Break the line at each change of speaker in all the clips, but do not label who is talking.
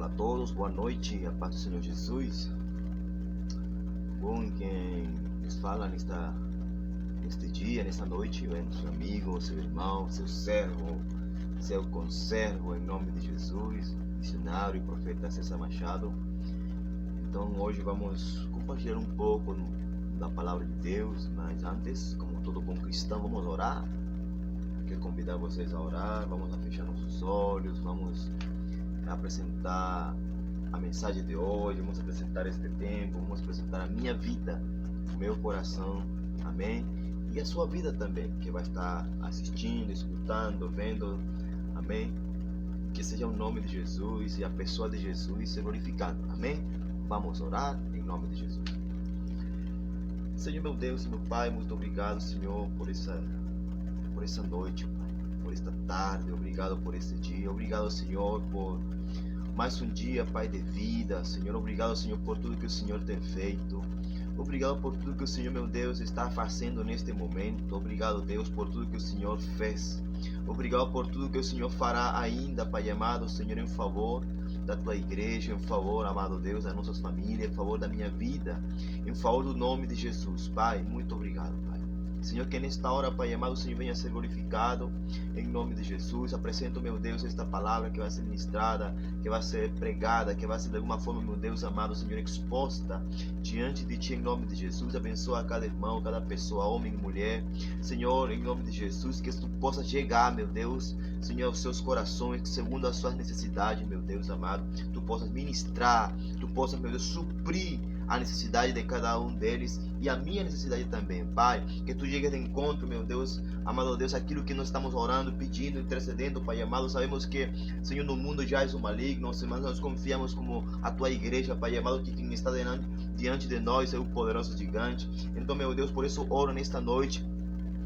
Olá a todos, boa noite, a paz do Senhor Jesus. Bom, quem nos fala neste dia, nesta noite, é seu amigo, seu irmão, seu servo, seu conservo, em nome de Jesus, missionário e profeta César Machado. Então hoje vamos compartilhar um pouco da palavra de Deus, mas antes, como todo bom cristão, vamos orar. Quero convidar vocês a orar, vamos fechar nossos olhos, vamos apresentar a mensagem de hoje, vamos apresentar este tempo, vamos apresentar a minha vida, o meu coração, amém? E a sua vida também, que vai estar assistindo, escutando, vendo, amém? Que seja o nome de Jesus e a pessoa de Jesus ser glorificada, amém? Vamos orar em nome de Jesus. Senhor meu Deus e meu Pai, muito obrigado, Senhor, por essa noite, Pai, por esta tarde, obrigado por esse dia, obrigado, Senhor, por mais um dia, Pai, de vida. Senhor, obrigado, Senhor, por tudo que o Senhor tem feito. Obrigado por tudo que o Senhor, meu Deus, está fazendo neste momento. Obrigado, Deus, por tudo que o Senhor fez. Obrigado por tudo que o Senhor fará ainda, Pai amado, Senhor, em favor da tua igreja, em favor, amado Deus, das nossas famílias, em favor da minha vida, em favor do nome de Jesus. Pai, muito obrigado, Pai. Senhor, que nesta hora, Pai amado, o Senhor venha a ser glorificado em nome de Jesus. Apresento, meu Deus, esta palavra que vai ser ministrada, que vai ser pregada, que vai ser de alguma forma, meu Deus amado, Senhor, exposta diante de Ti em nome de Jesus. Abençoa cada irmão, cada pessoa, homem e mulher, Senhor, em nome de Jesus, que Tu possa chegar, meu Deus, Senhor, aos seus corações, segundo as suas necessidades, meu Deus amado, Tu possas ministrar, Tu possas, meu Deus, suprir a necessidade de cada um deles e a minha necessidade também, Pai. Que Tu chegues de encontro, meu Deus, amado Deus, aquilo que nós estamos orando, pedindo, intercedendo, Pai amado. Sabemos que, Senhor, no mundo já é o maligno, mas nós confiamos como a Tua igreja, Pai amado, que quem está diante de nós é o poderoso gigante. Então, meu Deus, por isso oro nesta noite,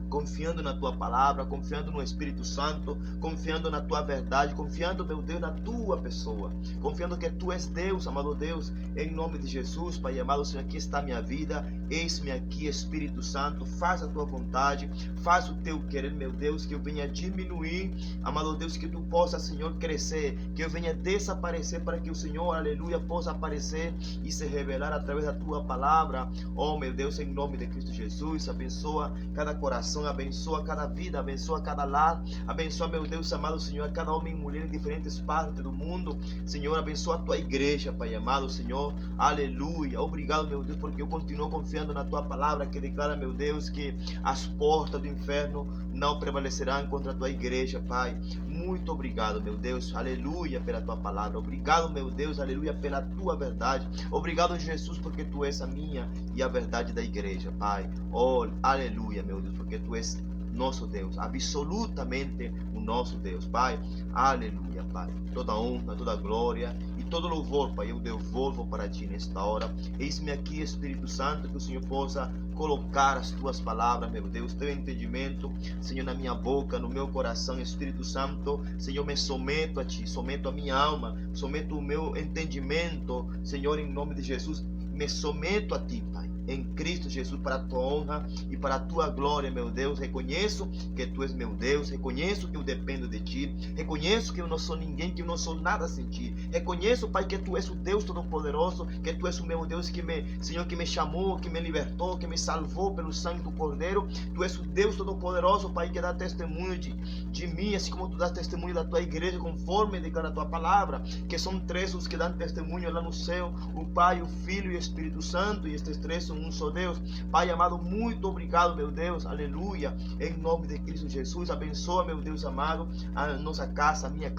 confiando na Tua palavra, confiando no Espírito Santo, confiando na Tua verdade, confiando, meu Deus, na Tua pessoa, confiando que Tu és Deus, amado Deus, em nome de Jesus, Pai amado, Senhor, aqui está a minha vida, eis-me aqui, Espírito Santo, faz a Tua vontade, faz o Teu querer, meu Deus, que eu venha diminuir, amado Deus, que Tu possa, Senhor, crescer, que eu venha desaparecer para que o Senhor, aleluia, possa aparecer e se revelar através da Tua palavra. Oh, meu Deus, em nome de Cristo Jesus, abençoa cada coração, abençoa cada vida, abençoa cada lar, abençoa, meu Deus amado, Senhor, cada homem e mulher em diferentes partes do mundo. Senhor, abençoa a Tua igreja, Pai amado, Senhor, aleluia. Obrigado, meu Deus, porque eu continuo confiando na Tua palavra, que declara, meu Deus, que as portas do inferno não prevalecerão contra a Tua igreja, Pai. Muito obrigado, meu Deus, aleluia, pela Tua palavra. Obrigado, meu Deus, aleluia, pela Tua verdade. Obrigado, Jesus, porque Tu és a minha e a verdade da igreja, Pai. Oh, aleluia, meu Deus, porque Tu és nosso Deus, absolutamente o nosso Deus, Pai. Aleluia, Pai. Toda honra, toda glória e todo louvor, Pai, eu devolvo para Ti nesta hora. Eis-me aqui, Espírito Santo, que o Senhor possa colocar as Tuas palavras, meu Deus, Teu entendimento, Senhor, na minha boca, no meu coração. Espírito Santo, Senhor, me someto a Ti, someto a minha alma, someto o meu entendimento, Senhor, em nome de Jesus, me someto a Ti, Pai, em Cristo Jesus, para a Tua honra e para a Tua glória, meu Deus. Reconheço que Tu és meu Deus, reconheço que eu dependo de Ti, reconheço que eu não sou ninguém, que eu não sou nada sem Ti, reconheço, Pai, que Tu és o Deus Todo-Poderoso, que Tu és o meu Deus, Senhor, que me chamou, que me libertou, que me salvou pelo sangue do Cordeiro. Tu és o Deus Todo-Poderoso, Pai, que dá testemunho de mim, assim como Tu dás testemunho da Tua igreja, conforme declara a Tua palavra, que são três os que dão testemunho lá no céu, o Pai, o Filho e o Espírito Santo, e estes três são um só Deus. Pai amado, muito obrigado, meu Deus, aleluia, em nome de Cristo Jesus. Abençoa, meu Deus amado, a nossa casa, a minha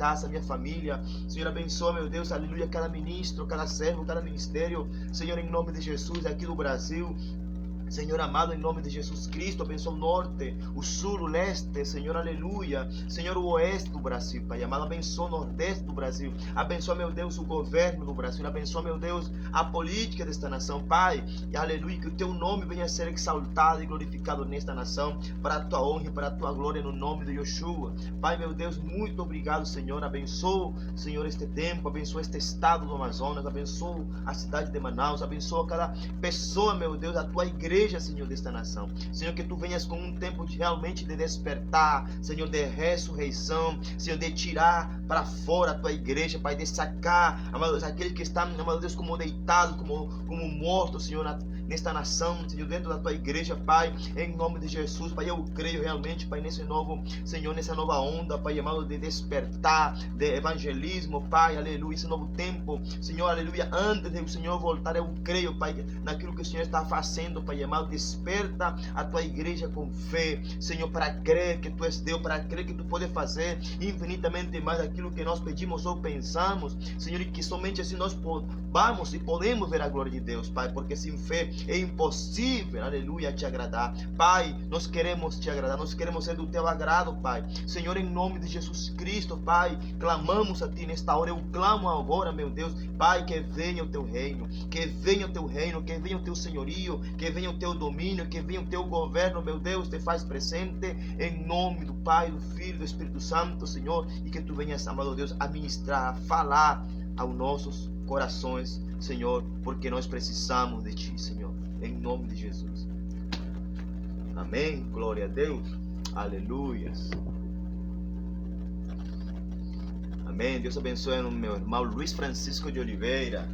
família, Senhor. Abençoa, meu Deus, aleluia, cada ministro, cada servo, cada ministério, Senhor, em nome de Jesus, aqui do Brasil, Senhor amado, em nome de Jesus Cristo. Abençoa o norte, o sul, o leste, Senhor, aleluia, Senhor, o oeste do Brasil, Pai amado. Abençoa o nordeste do Brasil, abençoa, meu Deus, o governo do Brasil, abençoa, meu Deus, a política desta nação, Pai, e aleluia, que o Teu nome venha a ser exaltado e glorificado nesta nação, para a Tua honra e para a Tua glória, no nome de Yeshua. Pai, meu Deus, muito obrigado, Senhor. Abençoa, Senhor, este tempo, abençoa este estado do Amazonas, abençoa a cidade de Manaus, abençoa cada pessoa, meu Deus, a Tua igreja, igreja, Senhor, desta nação. Senhor, que tu venhas com um tempo realmente de despertar, Senhor, de ressurreição, Senhor, de tirar para fora a tua igreja, Pai, de sacar, amado Deus, aquele que está, amado Deus, como deitado, como morto, Senhor, nesta nação, Senhor, dentro da tua igreja, Pai, em nome de Jesus, Pai, eu creio realmente, Pai, nesse novo, Senhor, nessa nova onda, Pai, amado, de despertar, de evangelismo, Pai, aleluia, esse novo tempo, Senhor, aleluia, antes de o Senhor voltar, eu creio, Pai, naquilo que o Senhor está fazendo, Pai, amado, desperta a tua igreja com fé, Senhor, para crer que tu és Deus, para crer que tu podes fazer infinitamente mais aquilo que nós pedimos ou pensamos, Senhor, e que somente assim nós vamos e podemos ver a glória de Deus, Pai, porque sem fé é impossível, aleluia, te agradar. Pai, nós queremos te agradar, nós queremos ser do teu agrado, Pai. Senhor, em nome de Jesus Cristo, Pai, clamamos a ti nesta hora, eu clamo agora, meu Deus, Pai, que venha o teu reino, que venha o teu reino, que venha o teu senhorio, que venha o teu domínio, que venha o teu governo, meu Deus, te faz presente, em nome do Pai, do Filho, do Espírito Santo, Senhor, e que tu venhas, amado Deus, a ministrar, a falar aos nossos corações, Senhor, porque nós precisamos de ti, Senhor, em nome de Jesus. Amém, glória a Deus, aleluias. Amém, Deus abençoe o meu irmão Luiz Francisco de Oliveira.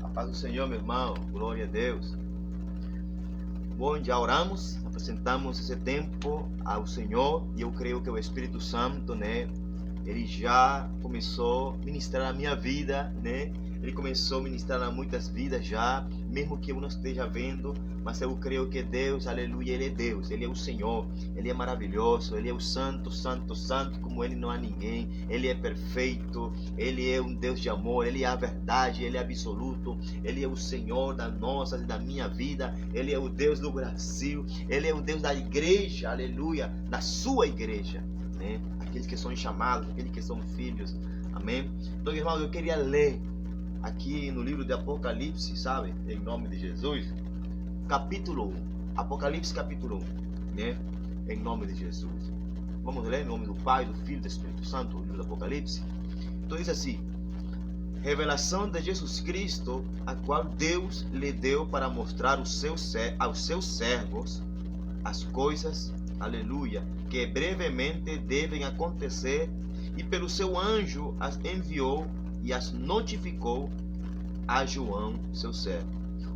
A paz do Senhor, meu irmão, glória a Deus. Bom, já oramos, apresentamos esse tempo ao Senhor, e eu creio que o Espírito Santo, né, ele já começou a ministrar a minha vida, né? Ele começou a ministrar a muitas vidas já, mesmo que eu não esteja vendo, mas eu creio que Deus, aleluia, Ele é Deus, Ele é o Senhor, Ele é maravilhoso, Ele é o santo, santo, santo, como Ele não há ninguém, Ele é perfeito, Ele é um Deus de amor, Ele é a verdade, Ele é absoluto, Ele é o Senhor das nossas e da minha vida, Ele é o Deus do Brasil, Ele é o Deus da igreja, aleluia, da sua igreja, né? Aqueles que são chamados, aqueles que são filhos, amém? Então, irmão, eu queria ler aqui no livro de Apocalipse, sabe? Em nome de Jesus, capítulo 1, Apocalipse capítulo 1, né? Em nome de Jesus. Vamos ler em nome do Pai, do Filho e do Espírito Santo, o livro do Apocalipse. Então diz assim: revelação de Jesus Cristo, a qual Deus lhe deu para mostrar aos seus servos as coisas, aleluia, que brevemente devem acontecer, e pelo seu anjo as enviou e as notificou a João, seu servo,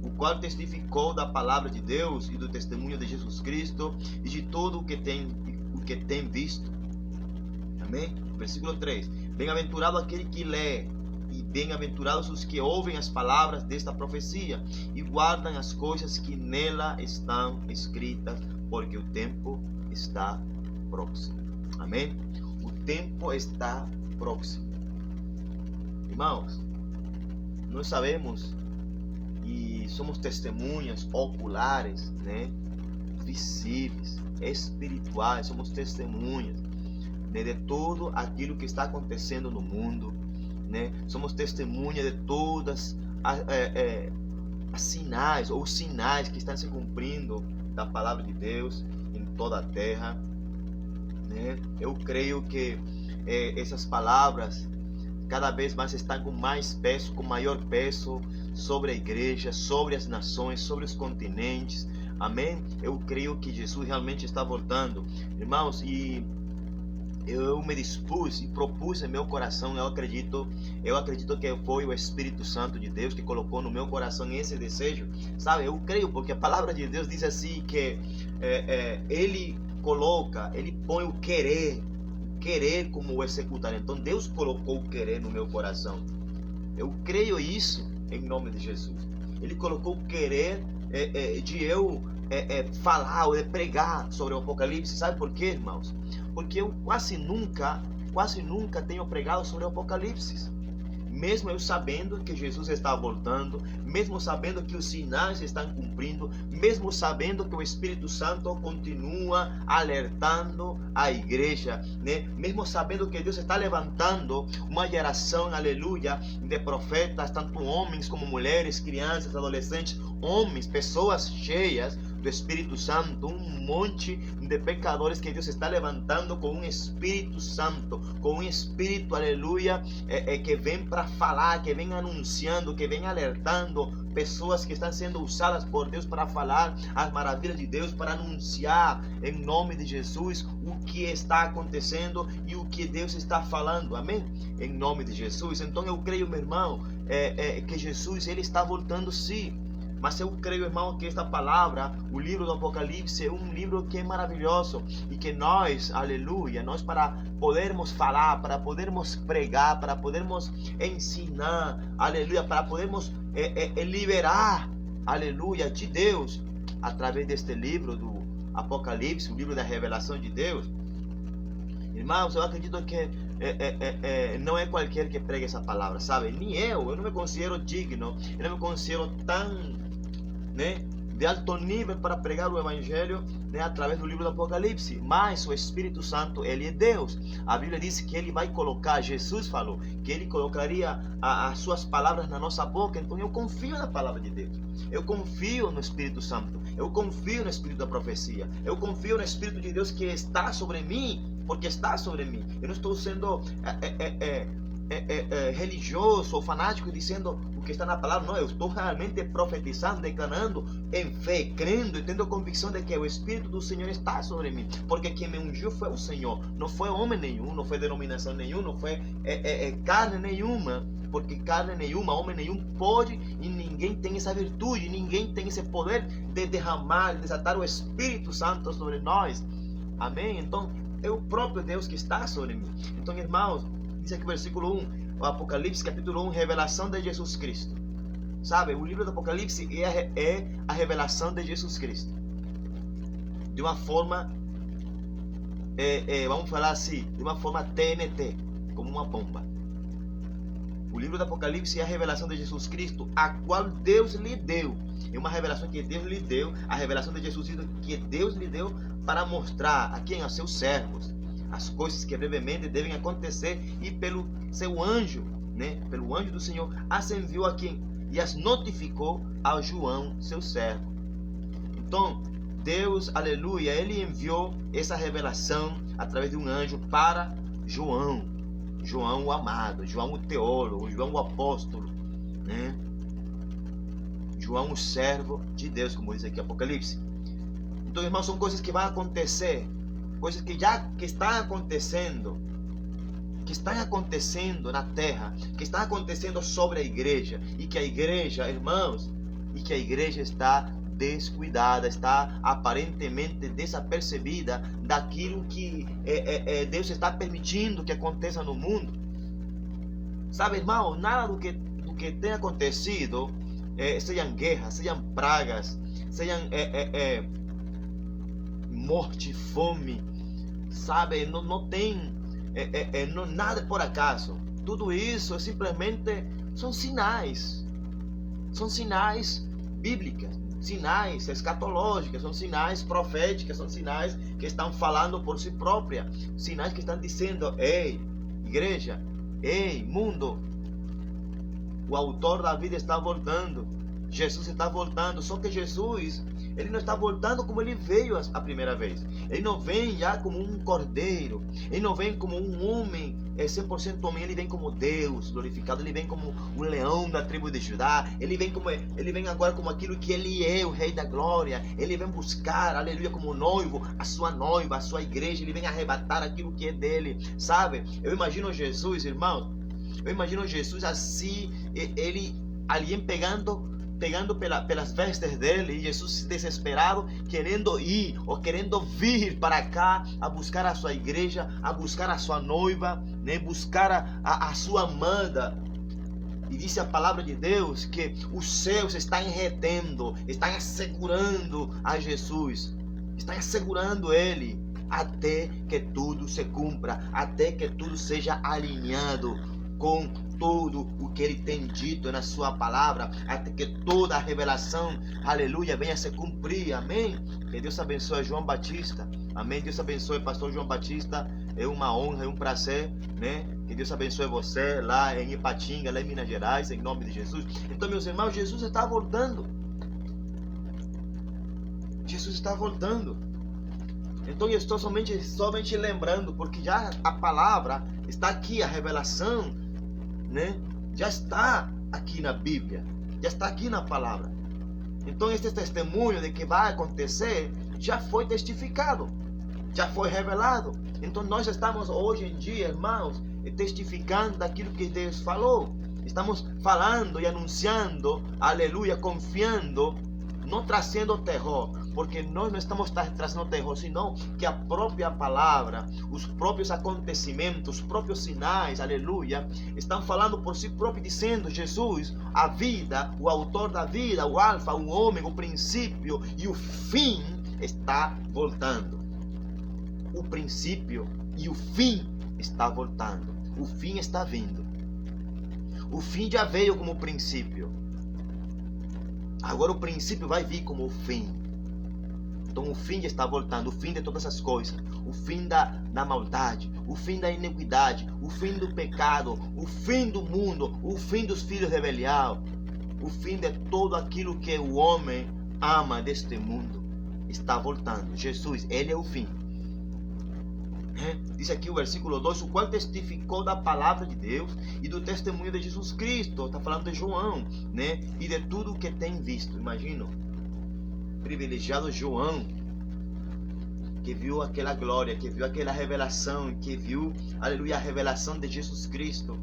o qual testificou da palavra de Deus e do testemunho de Jesus Cristo e de todo o que tem visto. Amém? Versículo 3. Bem-aventurado aquele que lê, e bem-aventurados os que ouvem as palavras desta profecia e guardam as coisas que nela estão escritas, porque o tempo está próximo. Amém? O tempo está próximo. Irmãos, nós sabemos e somos testemunhas oculares, né? Visíveis, espirituais, somos testemunhas, né? De tudo aquilo que está acontecendo no mundo, né? Somos testemunhas de todas as sinais ou os sinais que estão se cumprindo da palavra de Deus em toda a terra, né? Eu creio que essas palavras cada vez mais estão com mais peso, com maior peso sobre a igreja, sobre as nações, sobre os continentes. Amém? Eu creio que Jesus realmente está voltando, irmãos, e eu me dispus e propus em meu coração, eu acredito que foi o Espírito Santo de Deus que colocou no meu coração esse desejo, sabe? Eu creio porque a palavra de Deus diz assim que Ele põe o querer como o executar. Então Deus colocou o querer no meu coração. Eu creio isso em nome de Jesus. Ele colocou o querer de eu falar ou de pregar sobre o Apocalipse. Sabe por quê, irmãos? Porque eu quase nunca tenho pregado sobre o Apocalipse. Mesmo eu sabendo que Jesus está voltando, mesmo sabendo que os sinais estão cumprindo, mesmo sabendo que o Espírito Santo continua alertando a igreja, né? Mesmo sabendo que Deus está levantando uma geração, aleluia, de profetas, tanto homens como mulheres, crianças, adolescentes, homens, pessoas cheias do Espírito Santo, um monte de pecadores que Deus está levantando com um Espírito Santo, com um Espírito, aleluia, que vem para falar, que vem anunciando, que vem alertando, pessoas que estão sendo usadas por Deus para falar as maravilhas de Deus, para anunciar em nome de Jesus o que está acontecendo e o que Deus está falando, amém? Em nome de Jesus. Então eu creio, meu irmão, que Jesus, ele está voltando sim. Mas eu creio, irmão, que esta palavra, o livro do Apocalipse, é um livro que é maravilhoso e que nós, aleluia, nós para podermos falar, para podermos pregar, para podermos ensinar, aleluia, para podermos liberar, aleluia, de Deus, através deste livro do Apocalipse, o livro da revelação de Deus. Irmãos, eu acredito que não é qualquer que pregue essa palavra, sabe? Nem eu não me considero digno, eu não me considero tão, de alto nível para pregar o Evangelho, através do livro do Apocalipse. Mas o Espírito Santo, ele é Deus. A Bíblia diz que ele vai colocar, Jesus falou, que ele colocaria as suas palavras na nossa boca. Então eu confio na palavra de Deus. Eu confio no Espírito Santo. Eu confio no Espírito da profecia. Eu confio no Espírito de Deus que está sobre mim, porque está sobre mim. Eu não estou sendo religioso ou fanático dizendo o que está na palavra. Não, eu estou realmente profetizando, declarando em fé, crendo e tendo convicção de que o Espírito do Senhor está sobre mim, porque quem me ungiu foi o Senhor, não foi homem nenhum, não foi denominação nenhuma, não foi carne nenhuma, porque carne nenhuma, homem nenhum pode, e ninguém tem essa virtude, ninguém tem esse poder de derramar, de desatar o Espírito Santo sobre nós, amém? Então é o próprio Deus que está sobre mim. Então, irmãos, diz aqui o versículo 1, o Apocalipse capítulo 1, revelação de Jesus Cristo. Sabe, o livro do Apocalipse é a revelação de Jesus Cristo. De uma forma, vamos falar assim, de uma forma TNT, como uma bomba. O livro do Apocalipse é a revelação de Jesus Cristo, a qual Deus lhe deu. É uma revelação que Deus lhe deu, a revelação de Jesus Cristo que Deus lhe deu para mostrar a quem? Aos seus servos as coisas que brevemente devem acontecer, e pelo seu anjo, pelo anjo do Senhor, as enviou a quem? E as notificou a João, seu servo. Então, Deus, aleluia, ele enviou essa revelação através de um anjo para João. João o amado, João o teólogo, João o apóstolo, João o servo de Deus, como diz aqui Apocalipse. Então, irmãos, são coisas que vão acontecer, coisas que estão acontecendo, na terra, que estão acontecendo sobre a igreja, e que a igreja, irmãos, está descuidada, está aparentemente desapercebida daquilo que Deus está permitindo que aconteça no mundo. Sabe, irmão, nada do que tem acontecido, sejam guerras, sejam pragas, sejam morte, fome, sabe, não tem nada por acaso. Tudo isso simplesmente são sinais bíblicos, sinais escatológicos, são sinais proféticos, são sinais que estão falando por si própria, sinais que estão dizendo: ei, igreja, ei, mundo, o autor da vida está voltando, Jesus está voltando. Só que Jesus, ele não está voltando como ele veio a primeira vez. Ele não vem já como um cordeiro, ele não vem como um homem 100% homem, ele vem como Deus glorificado, ele vem como um leão da tribo de Judá, ele vem agora como aquilo que ele é, o Rei da Glória. Ele vem buscar, aleluia, como noivo, a sua noiva, a sua igreja. Ele vem arrebatar aquilo que é dele, sabe? Eu imagino Jesus, irmãos, assim, ele ali pegando pelas vestes dele, e Jesus desesperado, querendo ir ou querendo vir para cá a buscar a sua igreja, a buscar a sua noiva, buscar a sua amada. E diz a palavra de Deus que os céus estão retendo, estão assegurando a Jesus, estão assegurando ele, até que tudo se cumpra, até que tudo seja alinhado com tudo o que ele tem dito na sua palavra, até que toda a revelação, aleluia, venha se cumprir, amém? Que Deus abençoe João Batista, amém? Deus abençoe pastor João Batista, é uma honra, é um prazer, que Deus abençoe você lá em Ipatinga, lá em Minas Gerais, em nome de Jesus. Então, meus irmãos, Jesus está voltando. Jesus está voltando. Então eu estou somente lembrando, porque já a palavra está aqui, a revelação, né? Já está aqui na Bíblia, já está aqui na palavra. Então este testemunho de que vai acontecer já foi testificado, já foi revelado. Então nós estamos hoje em dia, irmãos, testificando daquilo que Deus falou. Estamos falando e anunciando, aleluia, confiando, não trazendo terror, porque nós não estamos trazendo terror, senão que a própria palavra, os próprios acontecimentos, os próprios sinais, aleluia, estão falando por si próprio, dizendo: Jesus, a vida, o autor da vida, o alfa, o ômega, o princípio e o fim está voltando. O princípio e o fim está voltando. O fim está vindo. O fim já veio como princípio. Agora o princípio vai vir como o fim. Então o fim já está voltando. O fim de todas as coisas. O fim da maldade. O fim da iniquidade. O fim do pecado. O fim do mundo. O fim dos filhos de Belial. O fim de tudo aquilo que o homem ama deste mundo. Está voltando. Jesus, Ele é o fim. Diz aqui o versículo 2, o qual testificou da palavra de Deus e do testemunho de Jesus Cristo. Está falando de João, né? E de tudo o que tem visto. Imagina, privilegiado João, que viu aquela glória, que viu aquela revelação, que viu, aleluia, a revelação de Jesus Cristo.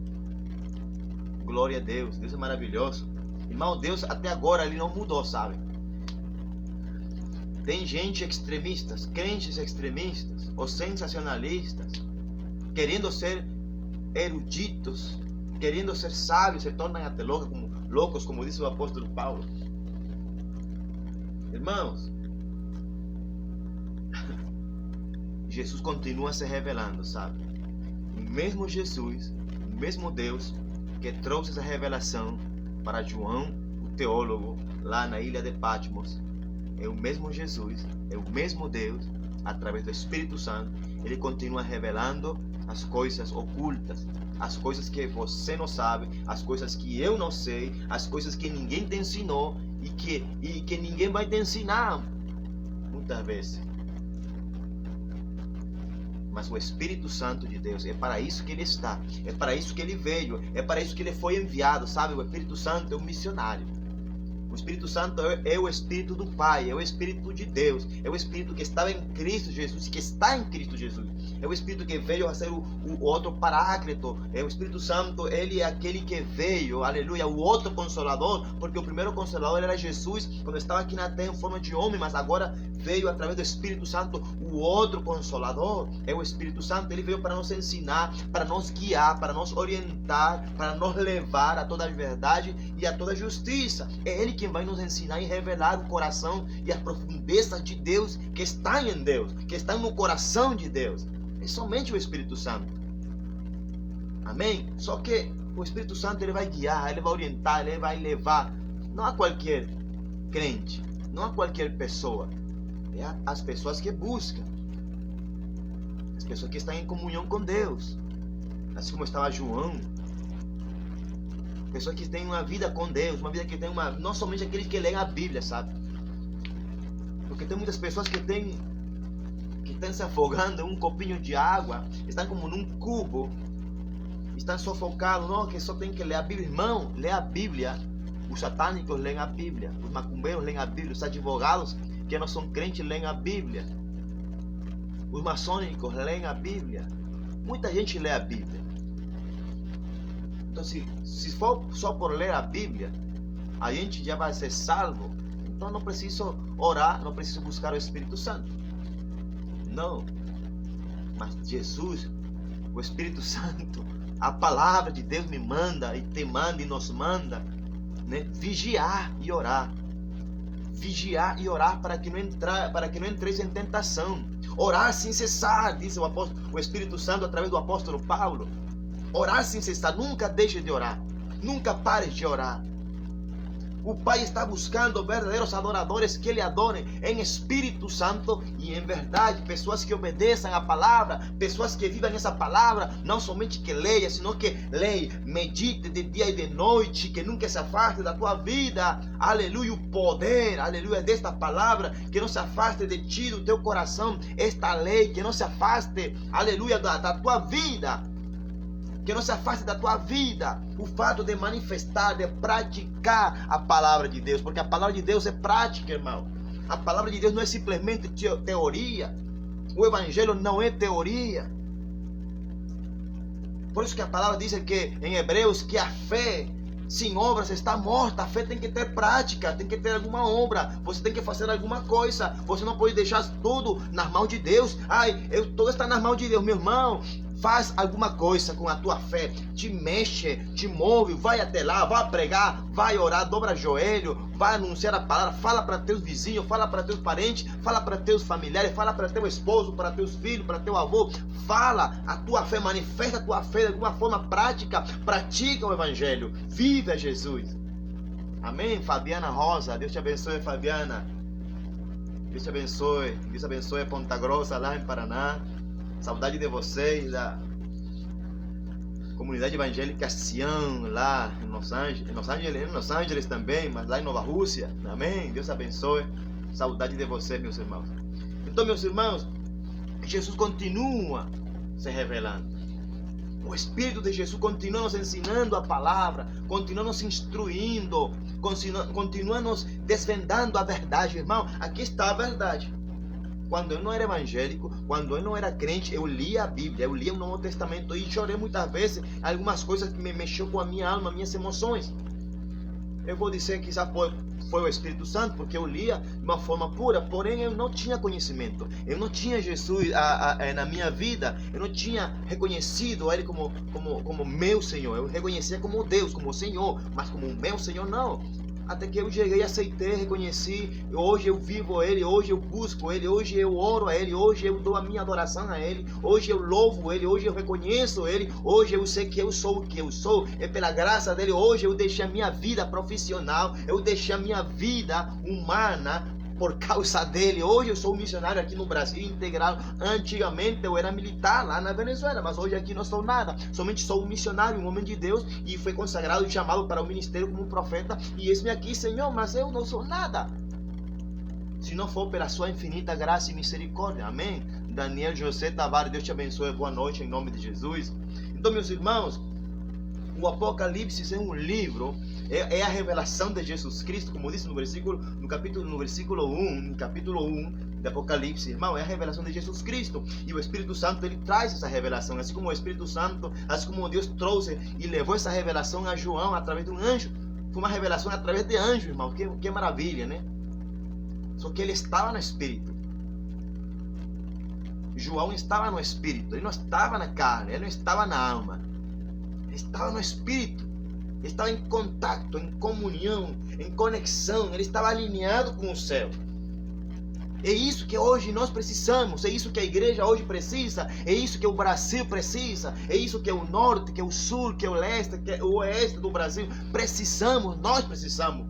Glória a Deus, Deus é maravilhoso. Irmão, Deus até agora Ele não mudou, sabe? Tem gente extremistas, crentes extremistas ou sensacionalistas, querendo ser eruditos, querendo ser sábios, se tornam até loucos, como disse o apóstolo Paulo. Irmãos, Jesus continua se revelando, sabe? O mesmo Jesus, o mesmo Deus que trouxe essa revelação para João, o teólogo, lá na ilha de Patmos, é o mesmo Jesus, é o mesmo Deus, através do Espírito Santo. Ele continua revelando as coisas ocultas, as coisas que você não sabe, as coisas que eu não sei, as coisas que ninguém te ensinou e que ninguém vai te ensinar, muitas vezes. Mas o Espírito Santo de Deus, é para isso que Ele está, é para isso que Ele veio, é para isso que Ele foi enviado, sabe? O Espírito Santo é um missionário. O Espírito Santo é o Espírito do Pai, é o Espírito de Deus, é o Espírito que estava em Cristo Jesus, que está em Cristo Jesus. É o Espírito que veio a ser o outro Paráclito. É o Espírito Santo, Ele é aquele que veio, aleluia, o outro Consolador, porque o primeiro Consolador era Jesus, quando estava aqui na terra em forma de homem, mas agora veio através do Espírito Santo o outro Consolador. É o Espírito Santo, Ele veio para nos ensinar, para nos guiar, para nos orientar, para nos levar a toda a verdade e a toda a justiça. É Ele que vai nos ensinar e revelar o coração e as profundezas de Deus que está em Deus, que está no coração de Deus. É somente o Espírito Santo. Amém? Só que o Espírito Santo, Ele vai guiar, Ele vai orientar, Ele vai levar, não a qualquer crente, não a qualquer pessoa, é as pessoas que buscam, as pessoas que estão em comunhão com Deus, assim como estava João. Pessoas que têm uma vida com Deus, uma vida que tem uma... Não somente aqueles que leem a Bíblia, sabe? Porque tem muitas pessoas que estão se afogando em um copinho de água, estão como num cubo, estão sufocados, não, que só tem que ler a Bíblia. Irmão, lê a Bíblia. Os satânicos leem a Bíblia, os macumbeiros leem a Bíblia, os advogados que não são crentes leem a Bíblia, os maçônicos leem a Bíblia. Muita gente lê a Bíblia. Então, se for só por ler a Bíblia, a gente já vai ser salvo. Então, não preciso orar, não preciso buscar o Espírito Santo. Não. Mas Jesus, o Espírito Santo, a palavra de Deus me manda e te manda e nos manda, né? Vigiar e orar. Vigiar e orar para que não entreis em tentação. Orar sem cessar, diz o Espírito Santo através do apóstolo Paulo. Orar sem cessar, nunca deixe de orar, nunca pare de orar. O Pai está buscando verdadeiros adoradores que Ele adorem em Espírito Santo e em verdade. Pessoas que obedeçam a palavra, pessoas que vivam essa palavra, não somente que leia, senão que leia, medite de dia e de noite, que nunca se afaste da tua vida. Aleluia, o poder, aleluia, desta palavra, que não se afaste de ti, do teu coração, esta lei, que não se afaste, aleluia, da tua vida. Que não se afaste da tua vida o fato de manifestar, de praticar a palavra de Deus, porque a palavra de Deus é prática, irmão. A palavra de Deus não é simplesmente teoria. O evangelho não é teoria. Por isso que a palavra diz que em Hebreus que a fé sem obras está morta. A fé tem que ter prática, tem que ter alguma obra. Você tem que fazer alguma coisa. Você não pode deixar tudo nas mãos de Deus. Tudo está nas mãos de Deus, meu irmão. Faz alguma coisa com a tua fé, te mexe, te move, vai até lá, vai pregar, vai orar, dobra joelho, vai anunciar a palavra, fala para teus vizinhos, fala para teus parentes, fala para teus familiares, fala para teu esposo, para teus filhos, para teu avô, fala a tua fé, manifesta a tua fé de alguma forma prática, pratica o evangelho, vive a Jesus. Amém? Fabiana Rosa, Deus te abençoe, Fabiana. Deus te abençoe Ponta Grossa, lá em Paraná. Saudade de vocês, da comunidade evangélica Sião, lá em Los Angeles também, mas lá em Nova Rússia. Amém? Deus abençoe. Saudade de vocês, meus irmãos. Então, meus irmãos, Jesus continua se revelando. O Espírito de Jesus continua nos ensinando a palavra, continua nos instruindo, continua nos desvendando a verdade, irmão. Aqui está a verdade. Quando eu não era evangélico, quando eu não era crente, eu lia a Bíblia, eu lia o Novo Testamento e chorei muitas vezes algumas coisas que me mexeu com a minha alma, minhas emoções. Eu vou dizer que já foi o Espírito Santo, porque eu lia de uma forma pura, porém eu não tinha conhecimento. Eu não tinha Jesus na minha vida, eu não tinha reconhecido Ele como meu Senhor. Eu reconhecia como Deus, como Senhor, mas como meu Senhor não. Até que eu cheguei, aceitei, reconheci. Hoje eu vivo Ele, hoje eu busco Ele, hoje eu oro a Ele, hoje eu dou a minha adoração a Ele, hoje eu louvo Ele, hoje eu reconheço Ele, hoje eu sei que eu sou o que eu sou, é pela graça dEle. Hoje eu deixei a minha vida profissional, eu deixei a minha vida humana por causa dele. Hoje eu sou missionário aqui no Brasil integral. Antigamente eu era militar lá na Venezuela, mas hoje aqui não sou nada. Somente sou um missionário, um homem de Deus, e fui consagrado e chamado para o ministério como profeta. E eis-me aqui, Senhor, mas eu não sou nada, se não for pela sua infinita graça e misericórdia. Amém? Daniel José Tavares, Deus te abençoe. Boa noite em nome de Jesus. Então, meus irmãos, o Apocalipse é um livro, é a revelação de Jesus Cristo, como disse no capítulo 1 de Apocalipse, irmão, é a revelação de Jesus Cristo. E o Espírito Santo, ele traz essa revelação, assim como o Espírito Santo, assim como Deus trouxe e levou essa revelação a João através de um anjo. Foi uma revelação através de anjo, irmão, que maravilha, né? Só que ele estava no Espírito. João estava no Espírito, ele não estava na carne, ele não estava na alma. Ele estava no Espírito, ele estava em contato, em comunhão, em conexão, ele estava alinhado com o céu. É isso que hoje nós precisamos, é isso que a igreja hoje precisa, é isso que o Brasil precisa, é isso que o norte, que o sul, que o leste, que o oeste do Brasil precisamos. Nós precisamos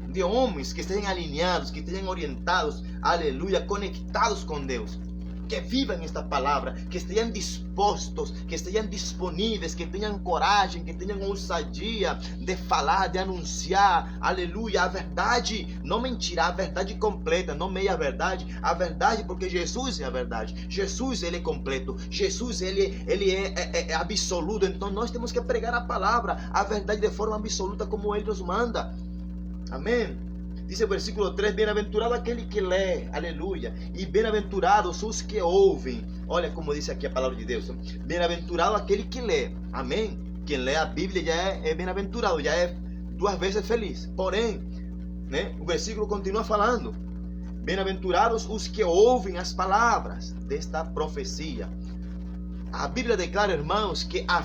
de homens que estejam alinhados, que estejam orientados, aleluia, conectados com Deus. Que vivam esta palavra, que estejam dispostos, que estejam disponíveis, que tenham coragem, que tenham ousadia de falar, de anunciar, aleluia, a verdade, não mentira, a verdade completa, não meia verdade, a verdade, porque Jesus é a verdade, Jesus ele é completo, Jesus ele é absoluto. Então nós temos que pregar a palavra, a verdade de forma absoluta como Ele nos manda. Amém? Diz o versículo 3, bem-aventurado aquele que lê, aleluia, e bem-aventurados os que ouvem. Olha como diz aqui a palavra de Deus. Bem-aventurado aquele que lê, amém? Quem lê a Bíblia já é bem-aventurado, já é 2 vezes feliz. Porém, né, o versículo continua falando, bem-aventurados os que ouvem as palavras desta profecia. A Bíblia declara, irmãos, que a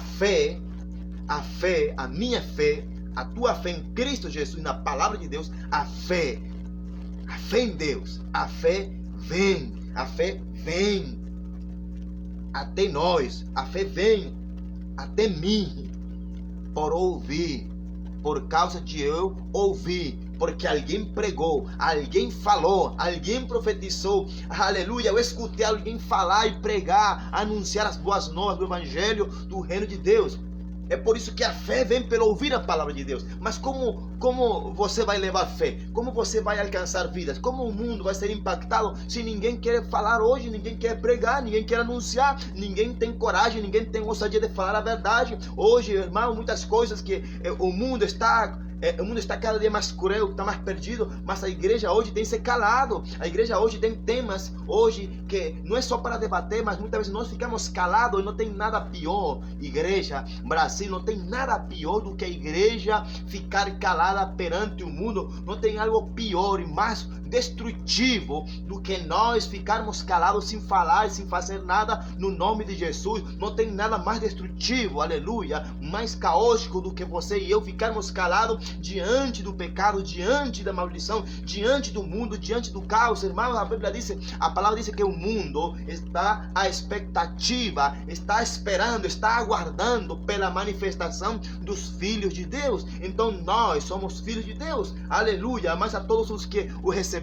minha fé, a tua fé em Cristo Jesus, na palavra de Deus, a fé em Deus, a fé vem até nós, a fé vem até mim, por ouvir, por causa de eu ouvir porque alguém pregou, alguém falou, alguém profetizou. Aleluia, eu escutei alguém falar e pregar, anunciar as boas novas do evangelho do reino de Deus. É por isso que a fé vem pelo ouvir a palavra de Deus. Mas como você vai levar fé? Como você vai alcançar vidas? Como o mundo vai ser impactado se ninguém quer falar hoje, ninguém quer pregar, ninguém quer anunciar, ninguém tem coragem, ninguém tem ousadia de falar a verdade? Hoje, irmão, muitas coisas que o mundo está cada dia mais cruel, está mais perdido, mas a igreja hoje tem se calado. A igreja hoje tem temas hoje que não é só para debater, mas muitas vezes nós ficamos calados e não tem nada pior. Igreja, Brasil, não tem nada pior do que a igreja ficar calada perante o mundo. Não tem algo pior e mais destrutivo do que nós ficarmos calados sem falar e sem fazer nada no nome de Jesus. Não tem nada mais destrutivo, aleluia, mais caótico do que você e eu ficarmos calados diante do pecado, diante da maldição, diante do mundo, diante do caos. Irmãos, a Bíblia diz, a palavra diz que o mundo está à expectativa, está esperando, está aguardando pela manifestação dos filhos de Deus. Então nós somos filhos de Deus, aleluia. Mas a todos os que o receberam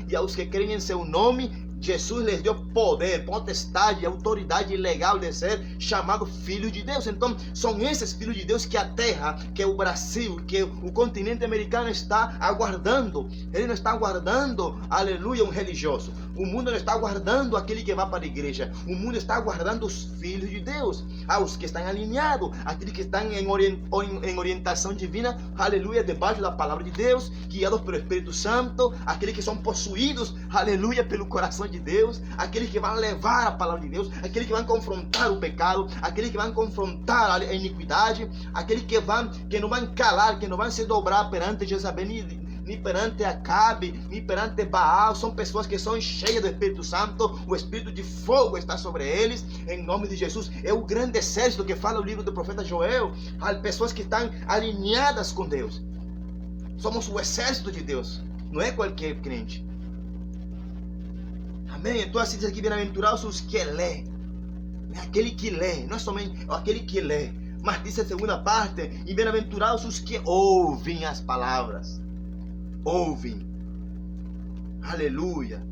e aos que creem em seu nome, Jesus lhes deu poder, potestade, autoridade legal de ser chamado filho de Deus. Então são esses filhos de Deus que a terra, que o Brasil, que o continente americano está aguardando. Ele não está aguardando, aleluia, um religioso. O mundo não está aguardando aquele que vai para a igreja. O mundo está aguardando os filhos de Deus, os que estão alinhados, aqueles que estão em orientação divina, aleluia, debaixo da palavra de Deus, guiados pelo Espírito Santo, aqueles que são possuídos, aleluia, pelo coração de Deus, aqueles que vão levar a palavra de Deus, aqueles que vão confrontar o pecado, aqueles que vão confrontar a iniquidade, aqueles que não vão calar, que não vão se dobrar perante Jezabel, nem perante Acabe, nem perante Baal. São pessoas que são cheias do Espírito Santo. O Espírito de fogo está sobre eles, em nome de Jesus. É o grande exército que fala o livro do profeta Joel. Há pessoas que estão alinhadas com Deus. Somos o exército de Deus, não é qualquer crente. Amém? Então assim diz aqui, bem-aventurados os que lê. É aquele que lê, não é somente aquele que lê, mas diz a segunda parte, e bem-aventurados os que ouvem as palavras. Ouvem, aleluia,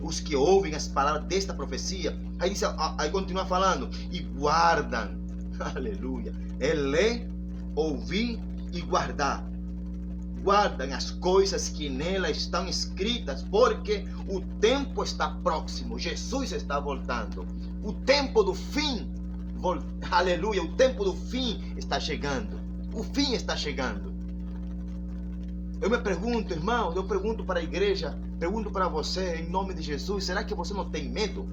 os que ouvem as palavras desta profecia. Aí diz, aí continua falando, e guardam, aleluia. É ler, ouvir e guardar. Guardam as coisas que nela estão escritas, porque o tempo está próximo. Jesus está voltando. O tempo do fim, aleluia, o tempo do fim está chegando. O fim está chegando. Eu me pergunto, irmãos, eu pergunto para a igreja, pergunto para você, em nome de Jesus, será que você não tem medo?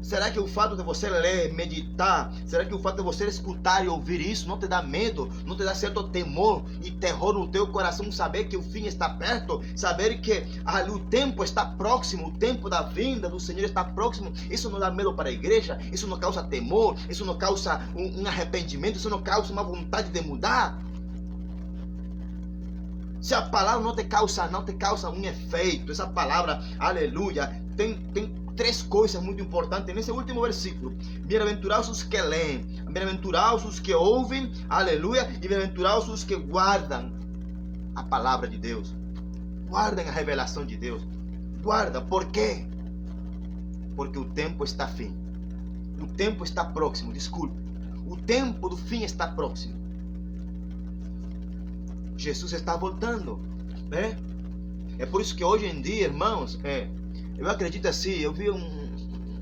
Será que o fato de você ler, meditar, será que o fato de você escutar e ouvir isso não te dá medo, não te dá certo temor e terror no teu coração, saber que o fim está perto, saber que o tempo está próximo, o tempo da vinda do Senhor está próximo? Isso não dá medo para a igreja? Isso não causa temor? Isso não causa um arrependimento? Isso não causa uma vontade de mudar? Se a palavra não te causa um efeito, essa palavra, aleluia, tem três coisas muito importantes nesse último versículo. Bem-aventurados os que leem, bem-aventurados os que ouvem, aleluia, e bem-aventurados os que guardam a palavra de Deus, guardam a revelação de Deus. Guarda, por quê? Porque o tempo está fim, o tempo está próximo, desculpe, o tempo do fim está próximo. Jesus está voltando, né? É por isso que hoje em dia, irmãos, eu acredito assim, eu vi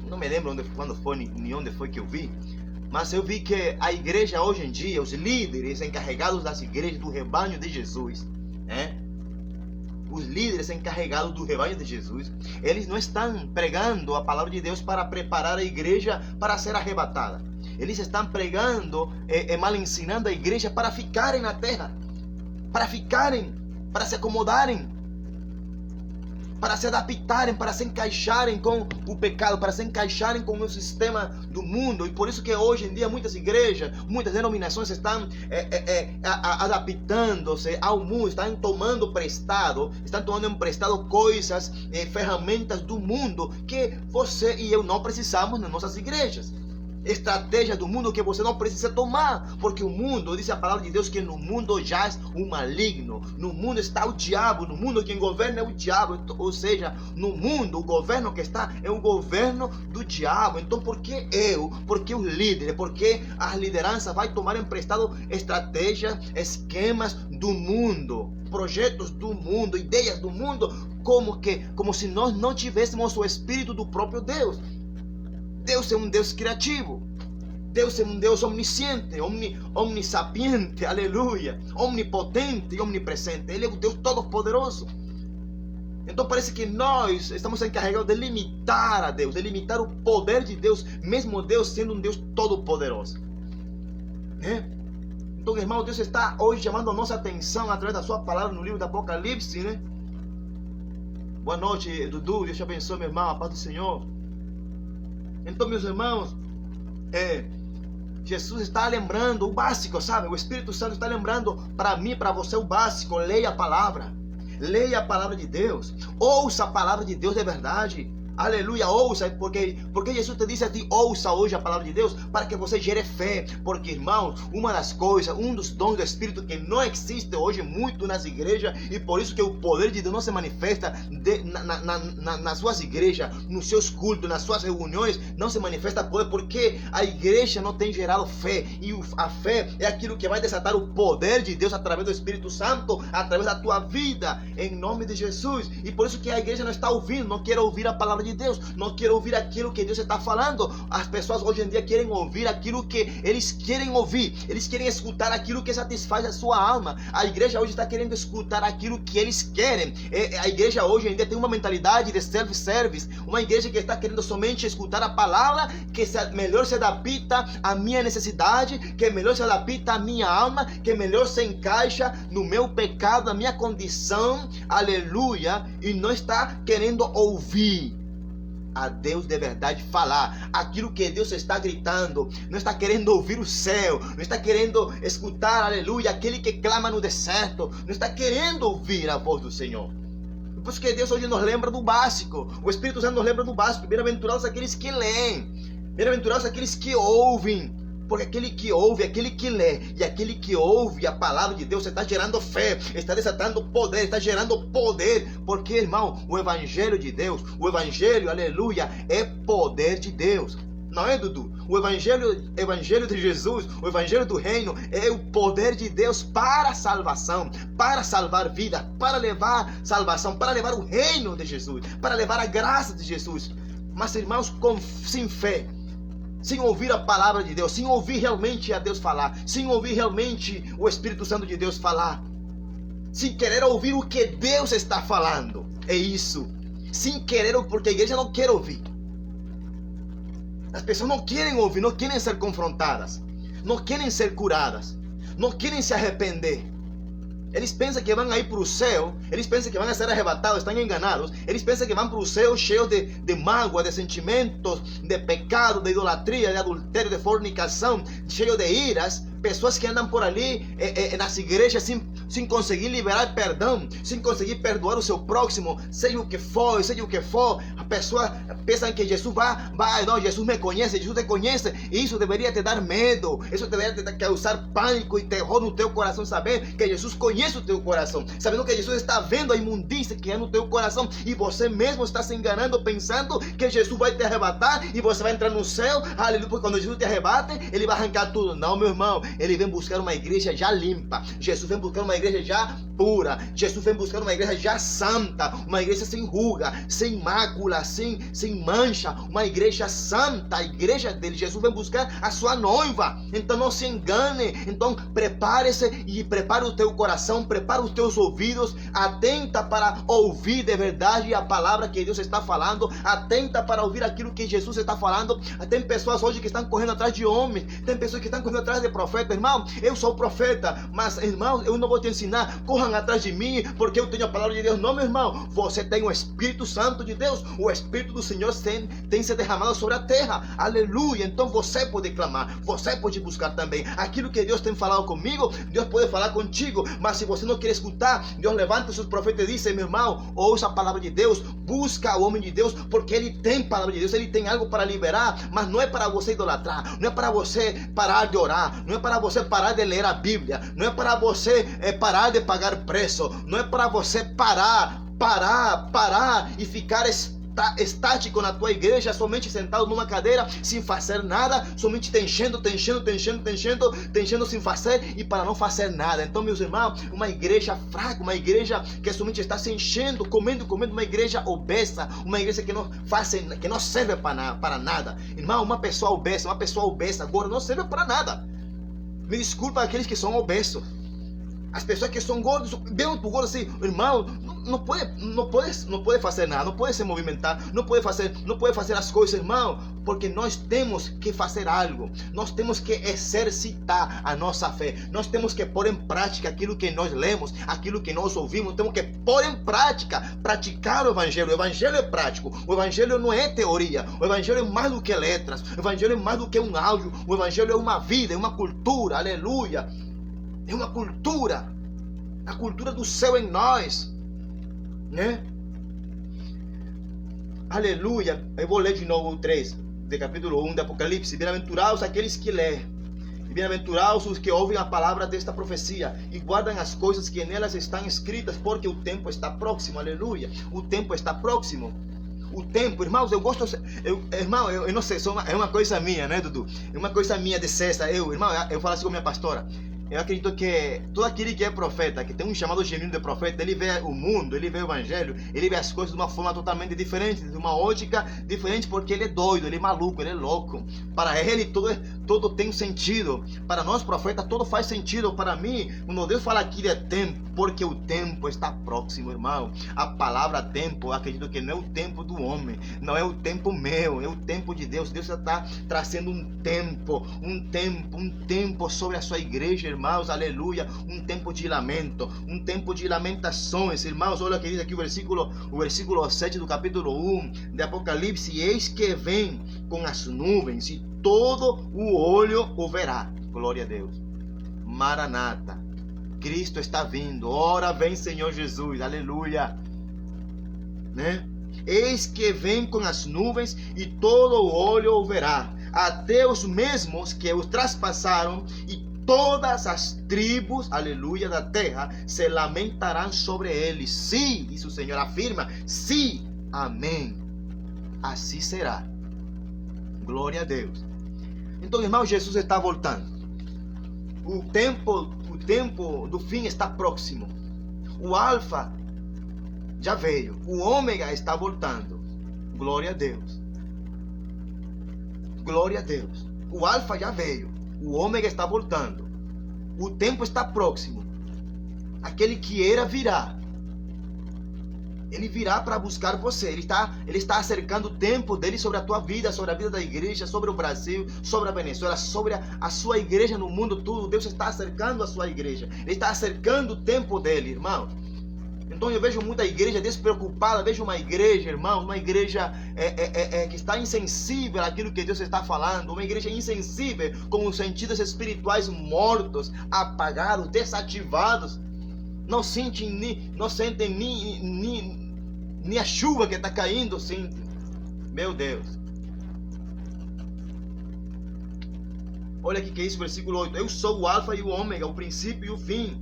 não me lembro quando foi, nem onde foi que eu vi, mas eu vi que a igreja hoje em dia, os líderes encarregados das igrejas, do rebanho de Jesus, né? Os líderes encarregados do rebanho de Jesus, eles não estão pregando a palavra de Deus para preparar a igreja para ser arrebatada. Eles estão pregando, mal ensinando a igreja para ficarem na terra, para se acomodarem, para se adaptarem, para se encaixarem com o pecado, para se encaixarem com o sistema do mundo. E por isso que hoje em dia muitas igrejas, muitas denominações estão adaptando-se ao mundo, estão tomando emprestado coisas, ferramentas do mundo que você e eu não precisamos nas nossas igrejas. estratégias do mundo que você não precisa tomar, porque o mundo, diz a palavra de Deus, que no mundo jaz o maligno, no mundo está o diabo, no mundo quem governa é o diabo, ou seja, no mundo o governo que está é o governo do diabo. Então por que os líderes, por que a liderança vai tomar emprestado estratégias, esquemas do mundo, projetos do mundo, ideias do mundo, como se nós não tivéssemos o Espírito do próprio Deus? Deus é um Deus criativo. Deus é um Deus omnisciente, omnissapiente, aleluia, omnipotente e omnipresente. Ele é o Deus todo-poderoso. Então parece que nós estamos encarregados de limitar a Deus, de limitar o poder de Deus, mesmo Deus sendo um Deus todo-poderoso. Então, irmão, Deus está hoje chamando a nossa atenção através da sua palavra no livro do Apocalipse, né? Boa noite, Dudu, Deus te abençoe, meu irmão, a paz do Senhor. Então, meus irmãos, Jesus está lembrando o básico, sabe? O Espírito Santo está lembrando para mim, para você o básico. Leia a palavra. Leia a palavra de Deus. Ouça a palavra de Deus de verdade. Aleluia, ouça, porque Jesus te disse a ti, ouça hoje a palavra de Deus, para que você gere fé. Porque, irmãos, uma das coisas, um dos dons do Espírito que não existe hoje muito nas igrejas, e por isso que o poder de Deus não se manifesta nas suas igrejas, nos seus cultos, nas suas reuniões, não se manifesta poder, porque a igreja não tem gerado fé, e a fé é aquilo que vai desatar o poder de Deus através do Espírito Santo, através da tua vida, em nome de Jesus. E por isso que a igreja não está ouvindo, não quer ouvir a palavra de Deus, não quer ouvir aquilo que Deus está falando. As pessoas hoje em dia querem ouvir aquilo que eles querem ouvir, eles querem escutar aquilo que satisfaz a sua alma. A igreja hoje está querendo escutar aquilo que eles querem. A igreja hoje em dia tem uma mentalidade de self-service, uma igreja que está querendo somente escutar a palavra que melhor se adapta à minha necessidade, que melhor se adapta à minha alma, que melhor se encaixa no meu pecado, na minha condição, aleluia, e não está querendo ouvir a Deus de verdade falar, aquilo que Deus está gritando, não está querendo ouvir o céu, não está querendo escutar, aleluia, aquele que clama no deserto, não está querendo ouvir a voz do Senhor. Por isso que Deus hoje nos lembra do básico, o Espírito Santo nos lembra do básico. Bem-aventurados aqueles que leem, bem-aventurados aqueles que ouvem, porque aquele que ouve, aquele que lê e aquele que ouve a palavra de Deus está gerando fé, está desatando poder, está gerando poder. Porque, irmão, o Evangelho de Deus, o Evangelho, aleluia, é poder de Deus. Não é, Dudu? O Evangelho de Jesus, o Evangelho do Reino é o poder de Deus para a salvação, para salvar vida, para levar salvação, para levar o reino de Jesus, para levar a graça de Jesus. Mas, irmãos, sem fé, sem ouvir a palavra de Deus, sem ouvir realmente a Deus falar, sem ouvir realmente o Espírito Santo de Deus falar, sem querer ouvir o que Deus está falando, é isso, sem querer, porque a igreja não quer ouvir, as pessoas não querem ouvir, não querem ser confrontadas, não querem ser curadas, não querem se arrepender. Eles pensam que vão ir para o céu, eles pensam que vão ser arrebatados, estão enganados. Eles pensam que vão para o céu cheios de mágoa, de sentimentos, de pecado, de idolatria, de adultério, de fornicação, cheios de iras. Pessoas que andam por ali nas igrejas sem conseguir liberar perdão, sem conseguir perdoar o seu próximo, seja o que for, a pessoa pensa que Jesus não, Jesus me conhece, Jesus te conhece, e isso deveria te dar medo, isso deveria te causar pânico e terror no teu coração, saber que Jesus conhece o teu coração, sabendo que Jesus está vendo a imundícia que é no teu coração, e você mesmo está se enganando, pensando que Jesus vai te arrebatar, e você vai entrar no céu, aleluia, porque quando Jesus te arrebata, ele vai arrancar tudo. Não, meu irmão, ele vem buscar uma igreja já limpa, Jesus vem buscar uma igreja já pura, Jesus vem buscar uma igreja já santa, uma igreja sem ruga, sem mácula, sem mancha, uma igreja santa, a igreja dele. Jesus vem buscar a sua noiva, então não se engane. Então prepare-se e prepare o teu coração, prepare os teus ouvidos, atenta para ouvir de verdade a palavra que Deus está falando, atenta para ouvir aquilo que Jesus está falando. Tem pessoas hoje que estão correndo atrás de homens, tem pessoas que estão correndo atrás de profetas. Irmão, eu sou profeta, mas irmão, eu não vou te ensinar, corram atrás de mim, porque eu tenho a palavra de Deus. Não, meu irmão, você tem o Espírito Santo de Deus, o Espírito do Senhor tem se derramado sobre a terra, aleluia. Então você pode clamar, você pode buscar também aquilo que Deus tem falado comigo. Deus pode falar contigo, mas se você não quer escutar, Deus levanta seus profetas e diz: meu irmão, ouça a palavra de Deus, busca o homem de Deus, porque ele tem palavra de Deus, ele tem algo para liberar, mas não é para você idolatrar, não é para você parar de orar, não é para você parar de ler a Bíblia, não é para você parar de pagar preço, não é para você parar e ficar estático na tua igreja, somente sentado numa cadeira, sem fazer nada, somente te enchendo sem fazer e para não fazer nada. Então, meus irmãos, uma igreja fraca, uma igreja que somente está se enchendo, comendo, uma igreja obesa, uma igreja que não serve para nada. Irmão, uma pessoa obesa agora não serve para nada. Me desculpa aqueles que são obesos. As pessoas que são gordas, bem pro gordo assim, irmão, não pode fazer nada, não pode se movimentar, não pode fazer as coisas, irmão, porque nós temos que fazer algo, nós temos que exercitar a nossa fé, nós temos que pôr em prática aquilo que nós lemos, aquilo que nós ouvimos, temos que pôr em prática, praticar o evangelho é prático, o evangelho não é teoria, o evangelho é mais do que letras, o evangelho é mais do que um áudio, o evangelho é uma vida, é uma cultura, aleluia. É uma cultura, a cultura do céu em nós, né? Aleluia. Eu vou ler de novo o 3, do capítulo 1 de Apocalipse. Bem-aventurados aqueles que lêem, e bem-aventurados os que ouvem a palavra desta profecia e guardam as coisas que nelas estão escritas, porque o tempo está próximo. Aleluia. O tempo está próximo. O tempo, irmãos, eu gosto, eu não sei, é uma coisa minha, né, Dudu? É uma coisa minha de César. Eu falo assim com minha pastora. Eu acredito que todo aquele que é profeta, que tem um chamado genuíno de profeta, ele vê o mundo, ele vê o evangelho, ele vê as coisas de uma forma totalmente diferente, de uma ótica diferente, porque ele é doido, ele é maluco, ele é louco. Para ele tudo tem sentido. Para nós profetas tudo faz sentido. Para mim, quando Deus fala aqui de tempo, porque o tempo está próximo, irmão. A palavra tempo, eu acredito que não é o tempo do homem, não é o tempo meu, é o tempo de Deus. Deus está trazendo um tempo sobre a sua igreja, irmãos, aleluia. Um tempo de lamento, um tempo de lamentações, irmãos. Olha o que diz aqui o versículo 7 do capítulo 1 de Apocalipse: eis que vem com as nuvens e todo o olho o verá. Glória a Deus. Maranata, Cristo está vindo. Ora vem, Senhor Jesus, aleluia, né? Eis que vem com as nuvens e todo o olho o verá, até os mesmos que os traspassaram, e todas as tribos, aleluia, da terra se lamentarão sobre ele. Sim, isso o Senhor afirma. Sim, amém. Assim será. Glória a Deus. Então, irmão, Jesus está voltando. O tempo do fim está próximo. O Alfa já veio. O Ômega está voltando. Glória a Deus. Glória a Deus. O Alfa já veio. O Ômega está voltando. O tempo está próximo. Aquele que era virá. Ele virá para buscar você. Ele está acercando o tempo dele sobre a tua vida, sobre a vida da igreja, sobre o Brasil, sobre a Venezuela, sobre a sua igreja no mundo todo. Deus está acercando a sua igreja. Ele está acercando o tempo dele, irmão. Então eu vejo muita igreja despreocupada, vejo uma igreja, irmão, uma igreja que está insensível àquilo que Deus está falando, uma igreja insensível, com os sentidos espirituais mortos, apagados, desativados. Não sentem nem a chuva que está caindo, sentem. Meu Deus. Olha aqui que é isso, versículo 8. Eu sou o Alfa e o Ômega, o princípio e o fim.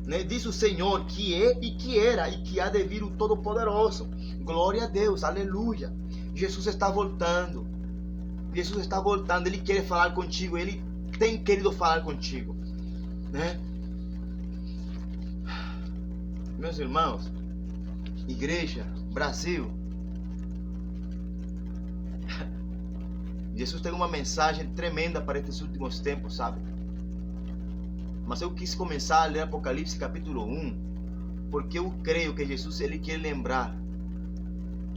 Né? Diz o Senhor, que é e que era e que há de vir o Todo-Poderoso. Glória a Deus, aleluia. Jesus está voltando. Jesus está voltando. Ele quer falar contigo. Ele tem querido falar contigo, né? Meus irmãos, igreja, Brasil, Jesus tem uma mensagem tremenda para estes últimos tempos, sabe? Mas eu quis começar a ler Apocalipse capítulo 1, porque eu creio que Jesus, ele quer lembrar,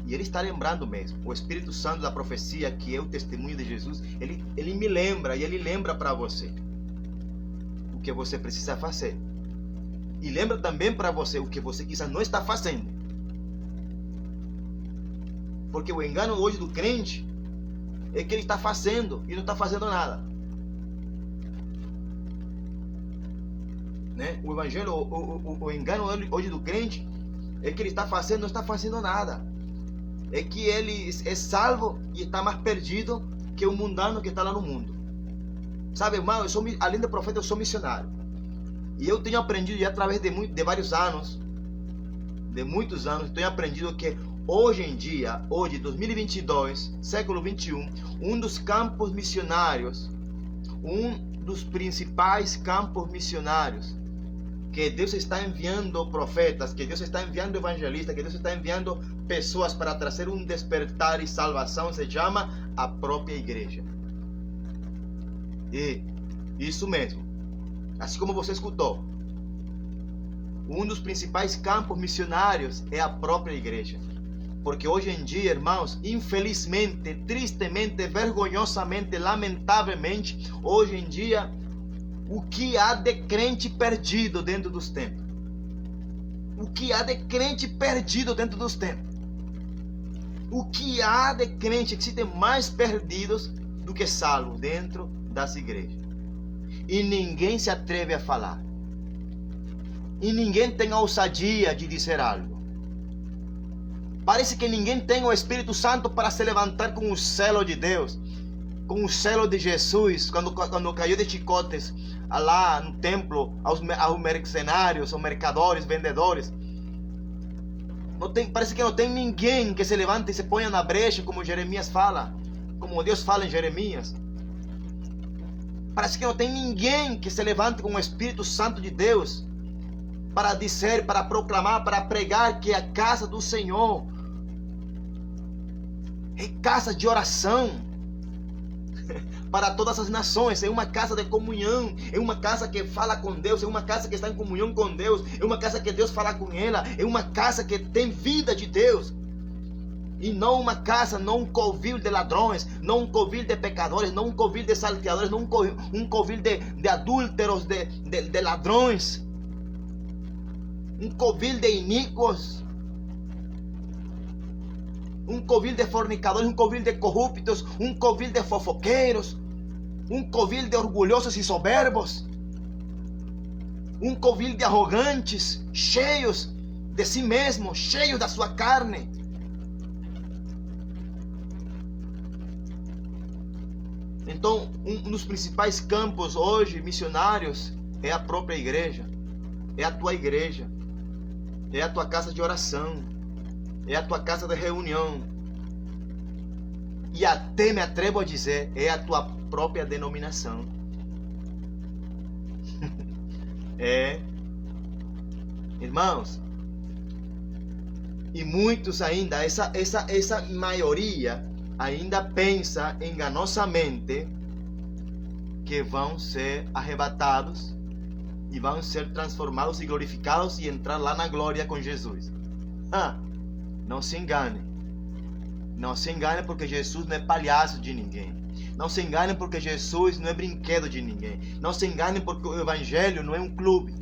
e ele está lembrando mesmo. O Espírito Santo da profecia, que é o testemunho de Jesus, ele me lembra, e ele lembra para você o que você precisa fazer. E lembra também para você o que você quizás não está fazendo. Porque o engano hoje do crente é que ele está fazendo e não está fazendo nada. Né? O evangelho, o engano hoje do crente é que ele está fazendo, não está fazendo nada. É que ele é salvo e está mais perdido que o mundano que está lá no mundo. Sabe, irmão, além de profeta, eu sou missionário. E eu tenho aprendido já através de vários anos, de muitos anos, tenho aprendido que hoje em dia, hoje 2022, século 21, um dos campos missionários, um dos principais campos missionários, que Deus está enviando profetas, que Deus está enviando evangelistas, que Deus está enviando pessoas para trazer um despertar e salvação, se chama a própria igreja. E isso mesmo, assim como você escutou, um dos principais campos missionários é a própria igreja. Porque hoje em dia, irmãos, infelizmente, tristemente, vergonhosamente, lamentavelmente, hoje em dia, o que há de crente perdido dentro dos templos? O que há de crente perdido dentro dos templos? O que há de crente? Existem mais perdidos do que salvos dentro das igrejas. E ninguém se atreve a falar. E ninguém tem a ousadia de dizer algo. Parece que ninguém tem o Espírito Santo para se levantar com o selo de Deus, com o selo de Jesus, quando caiu de chicotes lá no templo aos mercenários, aos mercadores, vendedores. Parece que não tem ninguém que se levante e se ponha na brecha, como Jeremias fala, como Deus fala em Jeremias. Parece que não tem ninguém que se levante com o Espírito Santo de Deus para dizer, para proclamar, para pregar que a casa do Senhor é casa de oração para todas as nações, é uma casa de comunhão, é uma casa que fala com Deus, é uma casa que está em comunhão com Deus, é uma casa que Deus fala com ela, é uma casa que tem vida de Deus. E não uma casa, não um covil de ladrões, não um covil de pecadores, não um covil de salteadores, não um covil de adúlteros, de ladrões, um covil de iníquos, um covil de fornicadores, um covil de corruptos, um covil de fofoqueiros, um covil de orgulhosos e soberbos, um covil de arrogantes, cheios de si mesmos, cheios da sua carne. Então, um dos principais campos hoje missionários é a própria igreja, é a tua igreja, é a tua casa de oração, é a tua casa de reunião. E até me atrevo a dizer, é a tua própria denominação. Irmãos, e muitos ainda, essa maioria ainda pensa enganosamente que vão ser arrebatados e vão ser transformados e glorificados e entrar lá na glória com Jesus. Não se engane. Não se engane, porque Jesus não é palhaço de ninguém. Não se engane, porque Jesus não é brinquedo de ninguém. Não se engane, porque o Evangelho não é um clube.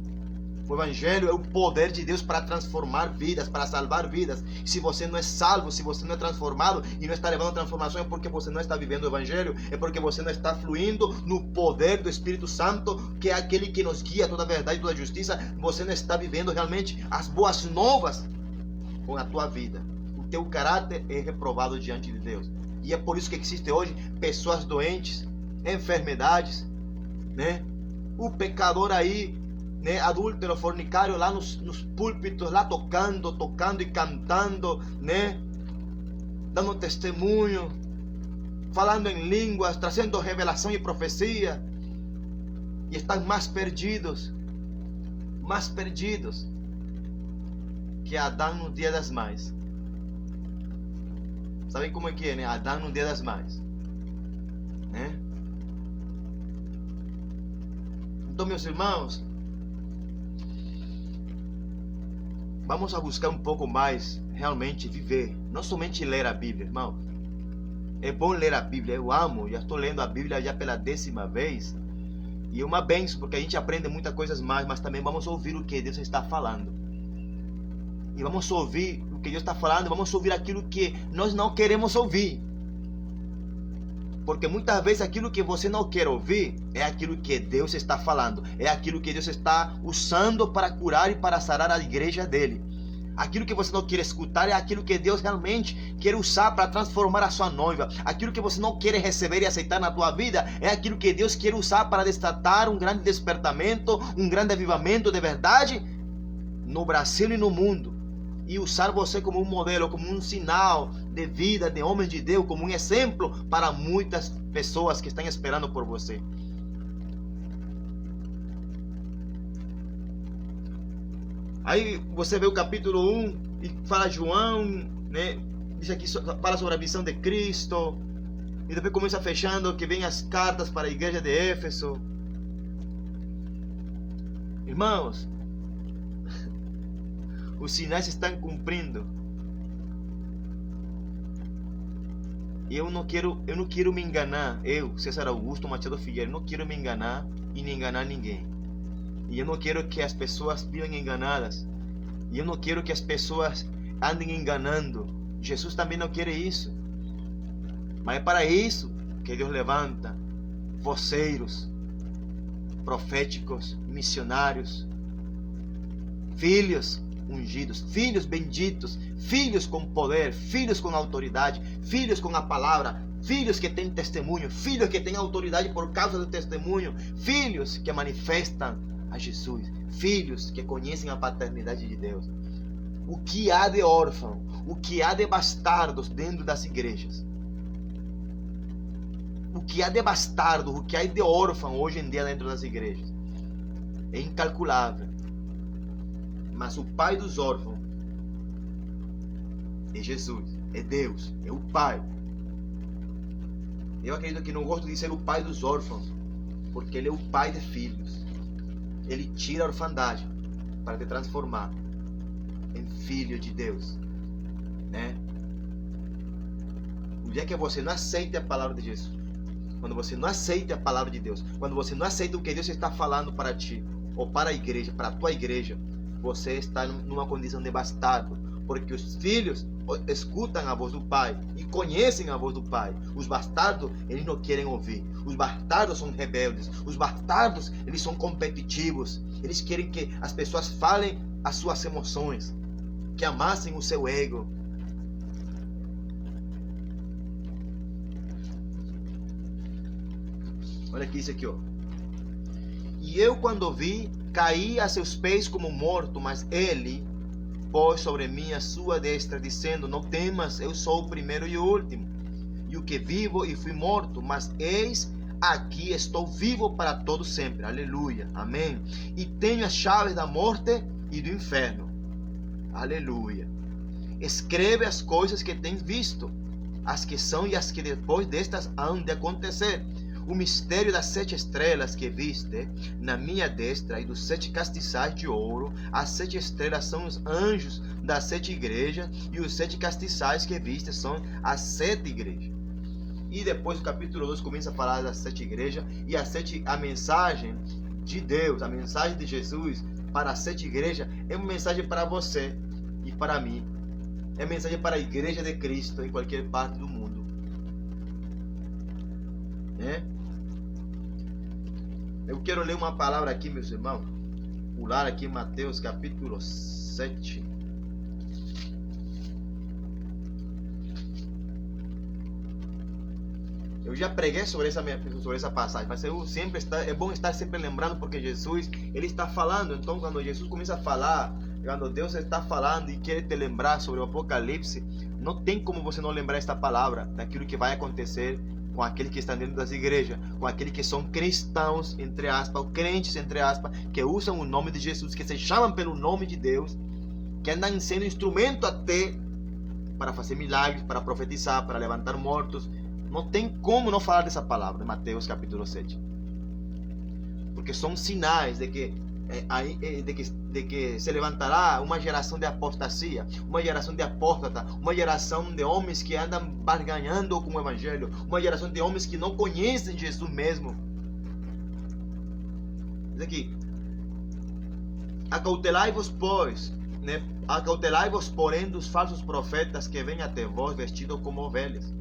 O Evangelho é o poder de Deus para transformar vidas, para salvar vidas. Se você não é salvo, se você não é transformado e não está levando transformação, é porque você não está vivendo o Evangelho, é porque você não está fluindo no poder do Espírito Santo, que é aquele que nos guia a toda a verdade e toda a justiça. Você não está vivendo realmente as boas novas com a tua vida. O teu caráter é reprovado diante de Deus. E é por isso que existe hoje pessoas doentes, enfermidades, né? O pecador aí, né, adúltero, fornicário, lá nos púlpitos, lá tocando e cantando, né, dando testemunho, falando em línguas, trazendo revelação e profecia, e estão mais perdidos que Adão no dia das mães. Sabem como é que é, né? Adão no dia das mães, né? Então, meus irmãos, vamos a buscar um pouco mais realmente viver, não somente ler a Bíblia, irmão. É bom ler a Bíblia, eu amo, já estou lendo a Bíblia já pela 10ª vez. E é uma bênção, porque a gente aprende muitas coisas mais, mas também vamos ouvir o que Deus está falando. E vamos ouvir o que Deus está falando, vamos ouvir aquilo que nós não queremos ouvir. Porque muitas vezes aquilo que você não quer ouvir é aquilo que Deus está falando. É aquilo que Deus está usando para curar e para sarar a igreja dele. Aquilo que você não quer escutar é aquilo que Deus realmente quer usar para transformar a sua noiva. Aquilo que você não quer receber e aceitar na tua vida é aquilo que Deus quer usar para destratar um grande despertamento, um grande avivamento de verdade no Brasil e no mundo. E usar você como um modelo, como um sinal de vida, de homem de Deus, como um exemplo para muitas pessoas que estão esperando por você. Aí você vê o capítulo 1 e fala João, né? Diz aqui, fala sobre a visão de Cristo. E depois começa fechando que vem as cartas para a igreja de Éfeso. Irmãos, os sinais se estão cumprindo. E eu não quero me enganar. Eu, César Augusto Machado Figueiredo, não quero me enganar e nem enganar ninguém. E eu não quero que as pessoas vivam enganadas. E eu não quero que as pessoas andem enganando. Jesus também não quer isso. Mas é para isso que Deus levanta voceiros proféticos, missionários, filhos ungidos, filhos benditos, filhos com poder, filhos com autoridade, filhos com a palavra, filhos que têm testemunho, filhos que têm autoridade por causa do testemunho, filhos que manifestam a Jesus, filhos que conhecem a paternidade de Deus. O que há de órfão, o que há de bastardos dentro das igrejas, o que há de bastardo, o que há de órfão hoje em dia dentro das igrejas é incalculável. Mas o pai dos órfãos é Jesus, é Deus, é o Pai. Eu acredito que não gosto de ser o pai dos órfãos, porque Ele é o pai de filhos. Ele tira a orfandade para te transformar em filho de Deus, né? O dia que você não aceita a palavra de Jesus, quando você não aceita a palavra de Deus, quando você não aceita o que Deus está falando para ti, ou para a igreja, para a tua igreja, você está numa condição de bastardo, porque os filhos escutam a voz do Pai e conhecem a voz do Pai. Os bastardos, eles não querem ouvir. Os bastardos são rebeldes. Os bastardos, eles são competitivos. Eles querem que as pessoas falem as suas emoções, que amassem o seu ego. Olha aqui isso aqui, ó. E eu, quando vi, caí a seus pés como morto, mas ele pôs sobre mim a sua destra, dizendo: não temas, eu sou o primeiro e o último, e o que vivo e fui morto, mas eis aqui estou vivo para todo sempre. Aleluia, amém. E tenho as chaves da morte e do inferno. Aleluia. Escreve as coisas que tens visto, as que são e as que depois destas hão de acontecer. O mistério das 7 estrelas que viste na minha destra e dos 7 castiçais de ouro. As 7 estrelas são os anjos das 7 igrejas, e os 7 castiçais que viste são as 7 igrejas. E depois o capítulo 2 começa a falar das 7 igrejas e a mensagem de Deus, a mensagem de Jesus para as 7 igrejas é uma mensagem para você e para mim. É uma mensagem para a igreja de Cristo em qualquer parte do mundo. Eu quero ler uma palavra aqui, meus irmãos. Pular aqui em Mateus capítulo 7. Eu já preguei sobre essa passagem, mas é bom estar sempre lembrando, porque Jesus, ele está falando. Então, quando Jesus começa a falar, quando Deus está falando e quer te lembrar sobre o Apocalipse, não tem como você não lembrar esta palavra, daquilo que vai acontecer com aqueles que estão dentro das igrejas, com aqueles que são cristãos, entre aspas, ou crentes, entre aspas, que usam o nome de Jesus, que se chamam pelo nome de Deus, que andam sendo instrumento até para fazer milagres, para profetizar, para levantar mortos. Não tem como não falar dessa palavra, Mateus capítulo 7. Porque são sinais de que se levantará uma geração de apostasia, uma geração de apóstata, uma geração de homens que andam barganhando com o evangelho, uma geração de homens que não conhecem Jesus mesmo. Diz aqui: acautelai-vos, pois, né? Acautelai-vos, porém, dos falsos profetas que vêm até vós vestidos como ovelhas,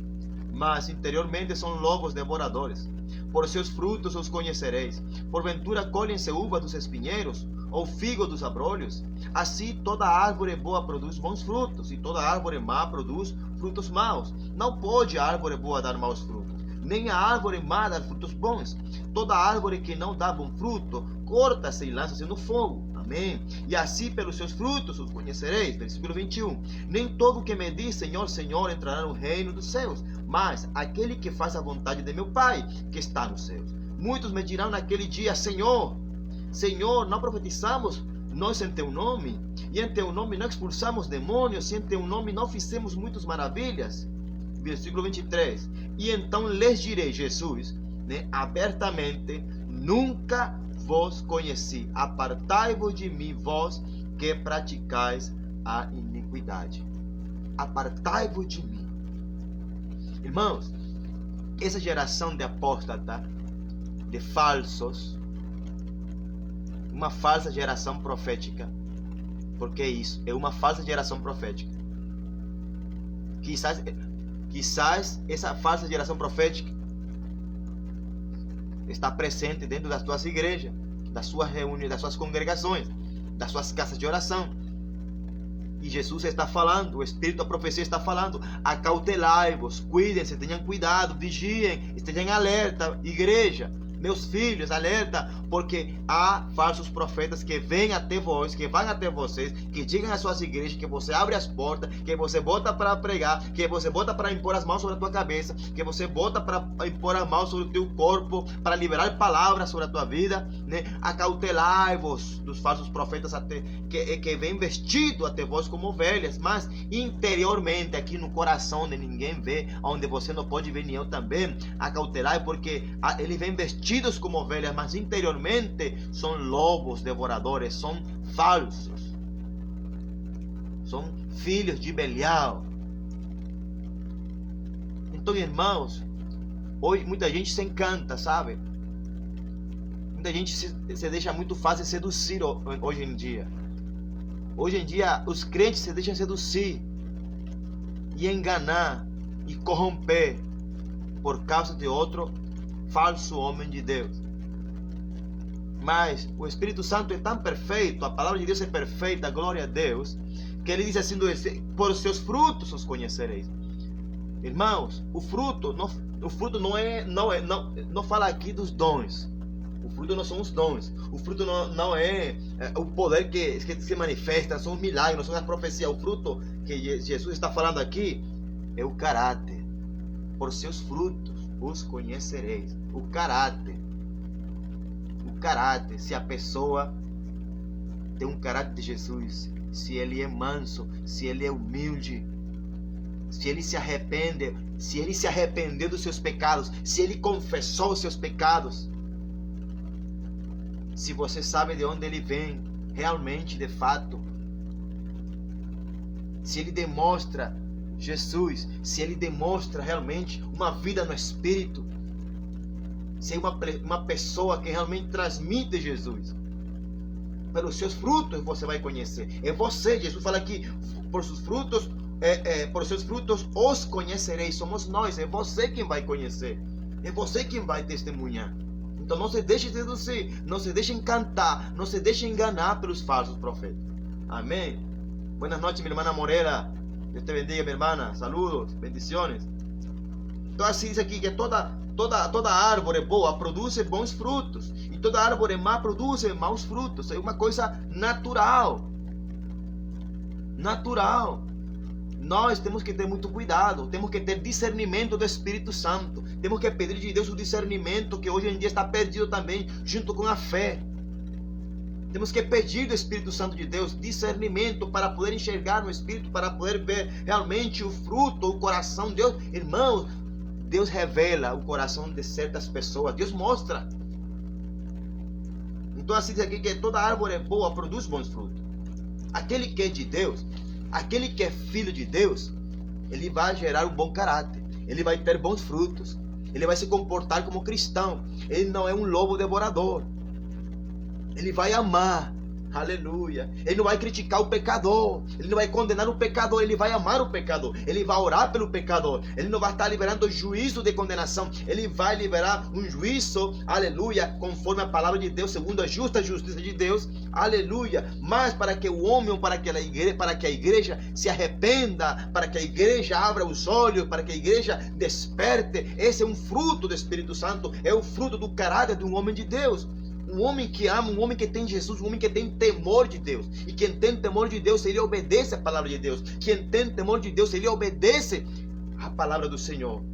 mas interiormente são lobos devoradores. Por seus frutos os conhecereis. Porventura colhem-se uva dos espinheiros, ou figo dos abrolhos? Assim toda árvore boa produz bons frutos, e toda árvore má produz frutos maus. Não pode a árvore boa dar maus frutos, nem a árvore má dar frutos bons. Toda árvore que não dá bom fruto, corta-se e lança-se no fogo. Amém. E assim pelos seus frutos os conhecereis. Versículo 21. Nem todo que me diz Senhor, Senhor entrará no reino dos céus, mas aquele que faz a vontade de meu Pai que está nos céus. Muitos me dirão naquele dia: Senhor, Senhor, não profetizamos nós em teu nome? E em teu nome não expulsamos demônios? E em teu nome não fizemos muitas maravilhas? Versículo 23. E então lhes direi, Jesus, né, abertamente: nunca vos conheci. Apartai-vos de mim, vós que praticais a iniquidade. Apartai-vos de mim. Irmãos, essa geração de apóstata, de falsos, uma falsa geração profética, porque isso é uma falsa geração profética. Quizás essa falsa geração profética está presente dentro das tuas igrejas, das suas reuniões, das suas congregações, das suas casas de oração. E Jesus está falando, o Espírito da profecia está falando: acautelai-vos, cuidem-se, tenham cuidado, vigiem, estejam alerta, igreja. Meus filhos, alerta, porque há falsos profetas que vêm até vós, que vão até vocês, que digam às suas igrejas que você abre as portas, que você bota para pregar, que você bota para impor as mãos sobre a tua cabeça, que você bota para impor as mãos sobre o teu corpo, para liberar palavras sobre a tua vida, né? Acautelai-vos dos falsos profetas que vêm vestidos até vós como ovelhas, mas interiormente, aqui no coração, onde ninguém vê, onde você não pode ver, nem eu também. Acautelai, porque ele vem vestido como ovelhas, mas interiormente são lobos devoradores, são falsos, são filhos de Belial. Então, irmãos, hoje muita gente se encanta, sabe? Muita gente se deixa muito fácil seduzir hoje em dia. Hoje em dia os crentes se deixam seduzir e enganar e corromper por causa de outro falso homem de Deus. Mas o Espírito Santo é tão perfeito, a palavra de Deus é perfeita, glória a Deus, que ele diz assim: por seus frutos os conhecereis. Irmãos, o fruto não fala aqui dos dons. O fruto não são os dons. O fruto não é o poder que se manifesta, são os milagres, não são as profecias. O fruto que Jesus está falando aqui é o caráter. Por seus frutos os conhecereis. O caráter. Se a pessoa tem um caráter de Jesus, se ele é manso, se ele é humilde, se ele se arrependeu dos seus pecados, se ele confessou os seus pecados, se você sabe de onde ele vem, realmente, de fato, se ele demonstra Jesus, se ele demonstra realmente uma vida no Espírito, se é uma pessoa que realmente transmite Jesus, pelos seus frutos você vai conhecer. É você, Jesus fala aqui, por seus frutos os conhecereis. Somos nós, é você quem vai conhecer, é você quem vai testemunhar. Então não se deixe seduzir, não se deixe encantar, não se deixe enganar pelos falsos profetas. Amém. Buenas noches, minha irmã Moreira. Deus te bendiga, minha irmã. Saludos, bendiciones. Então assim diz aqui que toda árvore boa produz bons frutos, e toda árvore má produz maus frutos. É uma coisa natural. Nós temos que ter muito cuidado, temos que ter discernimento do Espírito Santo, temos que pedir de Deus o discernimento que hoje em dia está perdido também, junto com a fé. Temos que pedir do Espírito Santo de Deus discernimento para poder enxergar no Espírito, para poder ver realmente o fruto, o coração de Deus. Irmãos, Deus revela o coração de certas pessoas, Deus mostra. Então assim diz aqui que toda árvore boa produz bons frutos. Aquele que é de Deus, aquele que é filho de Deus, ele vai gerar um bom caráter, ele vai ter bons frutos, ele vai se comportar como cristão, ele não é um lobo devorador. Ele vai amar. Aleluia. Ele não vai criticar o pecador. Ele não vai condenar o pecador. Ele vai amar o pecador. Ele vai orar pelo pecador. Ele não vai estar liberando juízo de condenação. Ele vai liberar um juízo, aleluia, conforme a palavra de Deus, segundo a justa justiça de Deus. Aleluia. Mas para que o homem, para que a igreja se arrependa, para que a igreja abra os olhos, para que a igreja desperte. Esse é um fruto do Espírito Santo. É o fruto do caráter de um homem de Deus. Um homem que ama, um homem que tem Jesus, um homem que tem temor de Deus. E quem tem temor de Deus, ele obedece a palavra de Deus. Quem tem temor de Deus, ele obedece a palavra do Senhor.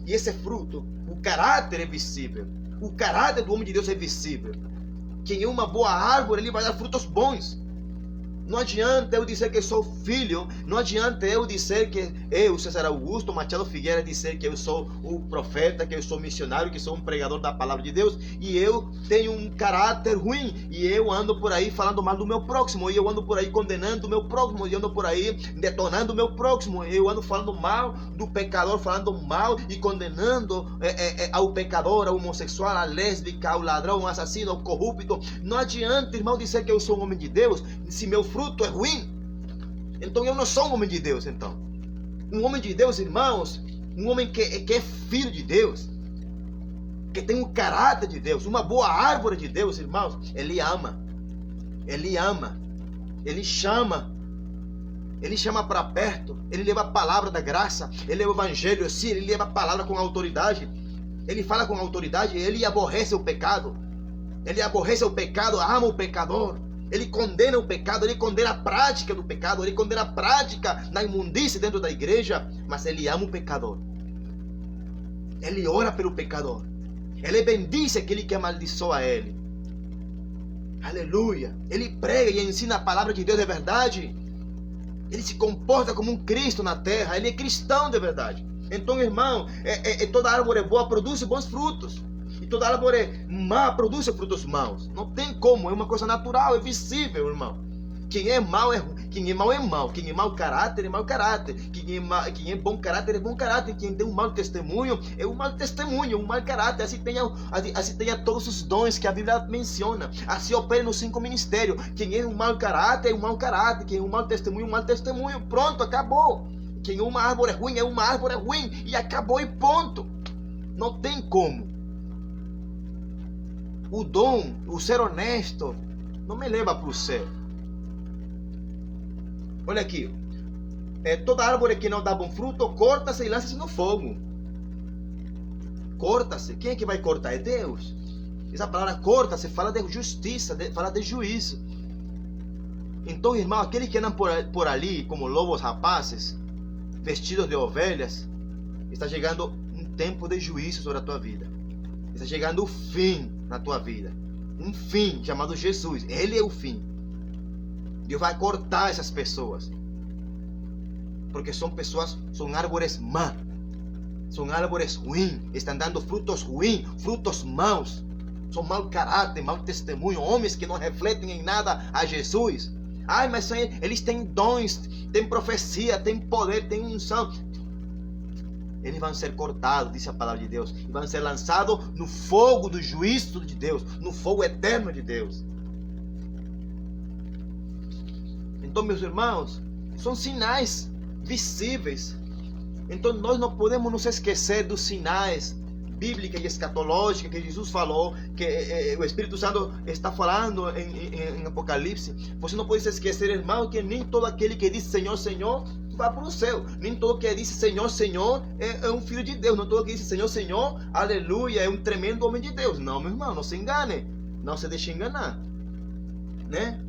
E esse fruto, o caráter é visível. O caráter do homem de Deus é visível. Quem é uma boa árvore, ele vai dar frutos bons. Não adianta eu dizer que sou filho, não adianta eu dizer que eu, César Augusto Machado Figueira, dizer que eu sou o profeta, que eu sou missionário, que sou um pregador da palavra de Deus, e eu tenho um caráter ruim, e eu ando por aí falando mal do meu próximo, e eu ando por aí condenando o meu próximo, e eu ando por aí detonando o meu próximo, eu ando falando mal do pecador, falando mal e condenando ao pecador, ao homossexual, à lésbica, ao ladrão, ao assassino, ao corrupto. Não adianta, irmão, dizer que eu sou um homem de Deus, se meu fruto é ruim. Então eu não sou um homem de Deus. Então um homem de Deus, irmãos, um homem que é filho de Deus, que tem o caráter de Deus, uma boa árvore de Deus, irmãos, ele ama, ele chama para perto, ele leva a palavra da graça, ele leva o evangelho, sim, ele leva a palavra com autoridade, ele fala com autoridade, ele aborrece o pecado, ama o pecador. Ele condena o pecado, ele condena a prática do pecado, ele condena a prática da imundície dentro da igreja, mas ele ama o pecador. Ele ora pelo pecador. Ele bendice aquele que amaldiçoa ele. Aleluia. Ele prega e ensina a palavra de Deus de verdade. Ele se comporta como um Cristo na terra. Ele é cristão de verdade. Então, irmão, toda árvore boa produz bons frutos. E toda árvore má produz frutos maus. Não tem como, é uma coisa natural, é visível, irmão. Quem é mau é mau. Quem é mau caráter é mau caráter. Quem é bom caráter é bom caráter. Quem tem um mau testemunho é um mau testemunho, um mau caráter. Assim tenha todos os dons que a Bíblia menciona. Assim opera nos 5 ministérios. Quem é um mau caráter é um mau caráter. Quem é um mau testemunho. Pronto, acabou. Quem é uma árvore ruim é uma árvore ruim. E acabou e ponto. Não tem como. O dom, o ser honesto, não me leva para o céu. Olha aqui. Toda árvore que não dá bom fruto, corta-se e lança-se no fogo. Corta-se. Quem é que vai cortar? É Deus. Essa palavra corta-se fala de justiça, fala de juízo. Então, irmão, aqueles que andam por ali como lobos rapazes, vestidos de ovelhas, está chegando um tempo de juízo sobre a tua vida. Está chegando o fim na tua vida. Um fim chamado Jesus. Ele é o fim. Deus vai cortar essas pessoas. Porque são árvores más. São árvores ruins. Estão dando frutos ruins, frutos maus. São mau caráter, mau testemunho. Homens que não refletem em nada a Jesus. Ai, mas eles têm dons, têm profecia, têm poder, têm unção. Eles vão ser cortados, diz a palavra de Deus, e vão ser lançados no fogo do juízo de Deus, no fogo eterno de Deus. Então, meus irmãos, são sinais visíveis. Então, nós não podemos nos esquecer dos sinais bíblicos e escatológicos que Jesus falou, que o Espírito Santo está falando em Apocalipse. Você não pode se esquecer, irmão, que nem todo aquele que diz Senhor, Senhor, vai para o céu. Nem todo que diz Senhor, Senhor é um filho de Deus. Não todo que diz Senhor, Senhor, aleluia, é um tremendo homem de Deus. Não, meu irmão, não se engane. Não se deixe enganar, né?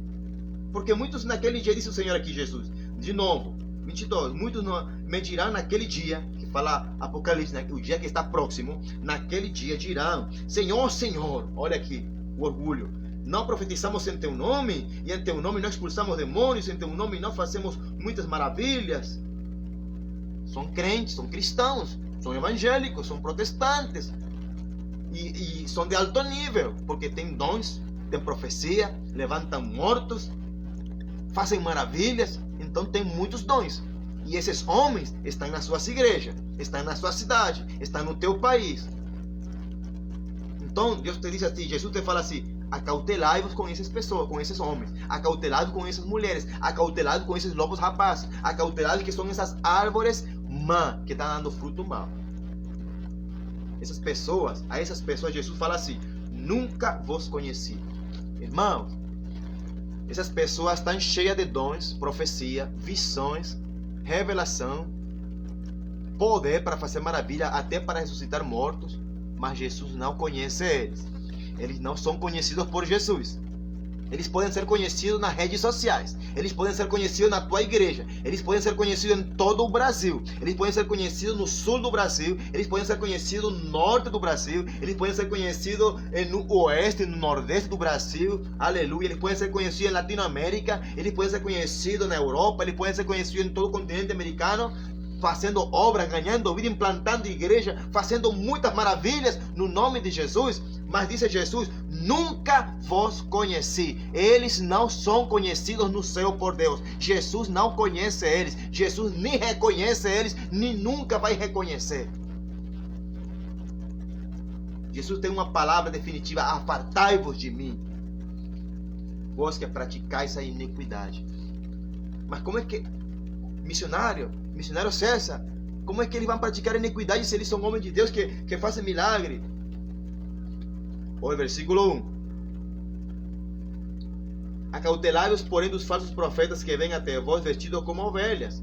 Porque muitos naquele dia, disse o Senhor aqui, Jesus, de novo, 22, muitos me dirão naquele dia, que fala Apocalipse, né, o dia que está próximo, naquele dia dirão, Senhor, Senhor, olha aqui, o orgulho, não profetizamos em teu nome, e em teu nome não expulsamos demônios, em teu nome não fazemos muitas maravilhas. São crentes, são cristãos, são evangélicos, são protestantes, e são de alto nível, porque têm dons, têm profecia, levantam mortos, fazem maravilhas, então tem muitos dons. E esses homens estão nas suas igrejas, estão na sua cidade, estão no teu país. Então Deus te diz assim, Jesus te fala assim, Acautelai-vos com essas pessoas, com esses homens. Acautelai-vos com essas mulheres. Acautelai-vos com esses lobos rapazes. Acautelai-vos que são essas árvores que estão dando fruto mal. A essas pessoas Jesus fala assim: nunca vos conheci. Irmãos, essas pessoas estão cheias de dons, profecia, visões, revelação, poder para fazer maravilha, até para ressuscitar mortos, mas Jesus não conhece eles. Eles não são conhecidos por Jesus. Eles podem ser conhecidos nas redes sociais. Eles podem ser conhecidos na tua igreja. Eles podem ser conhecidos em todo o Brasil. Eles podem ser conhecidos no sul do Brasil. Eles podem ser conhecidos no norte do Brasil. Eles podem ser conhecidos no oeste, no nordeste do Brasil. Aleluia. Eles podem ser conhecidos em Latinoamérica. Eles podem ser conhecidos na Europa. Eles podem ser conhecidos em todo o continente americano, fazendo obras, ganhando vida, implantando igreja, fazendo muitas maravilhas no nome de Jesus. Mas disse Jesus: nunca vos conheci. Eles não são conhecidos no céu por Deus. Jesus não conhece eles. Jesus nem reconhece eles, nem nunca vai reconhecer. Jesus tem uma palavra definitiva: apartai-vos de mim, vós que praticais a iniquidade. Mas como é que missionário César, como é que eles vão praticar a iniquidade se eles são homens de Deus que fazem milagre? Olha o versículo 1. Acautelai-vos, porém, dos falsos profetas que vêm até vós vestidos como ovelhas.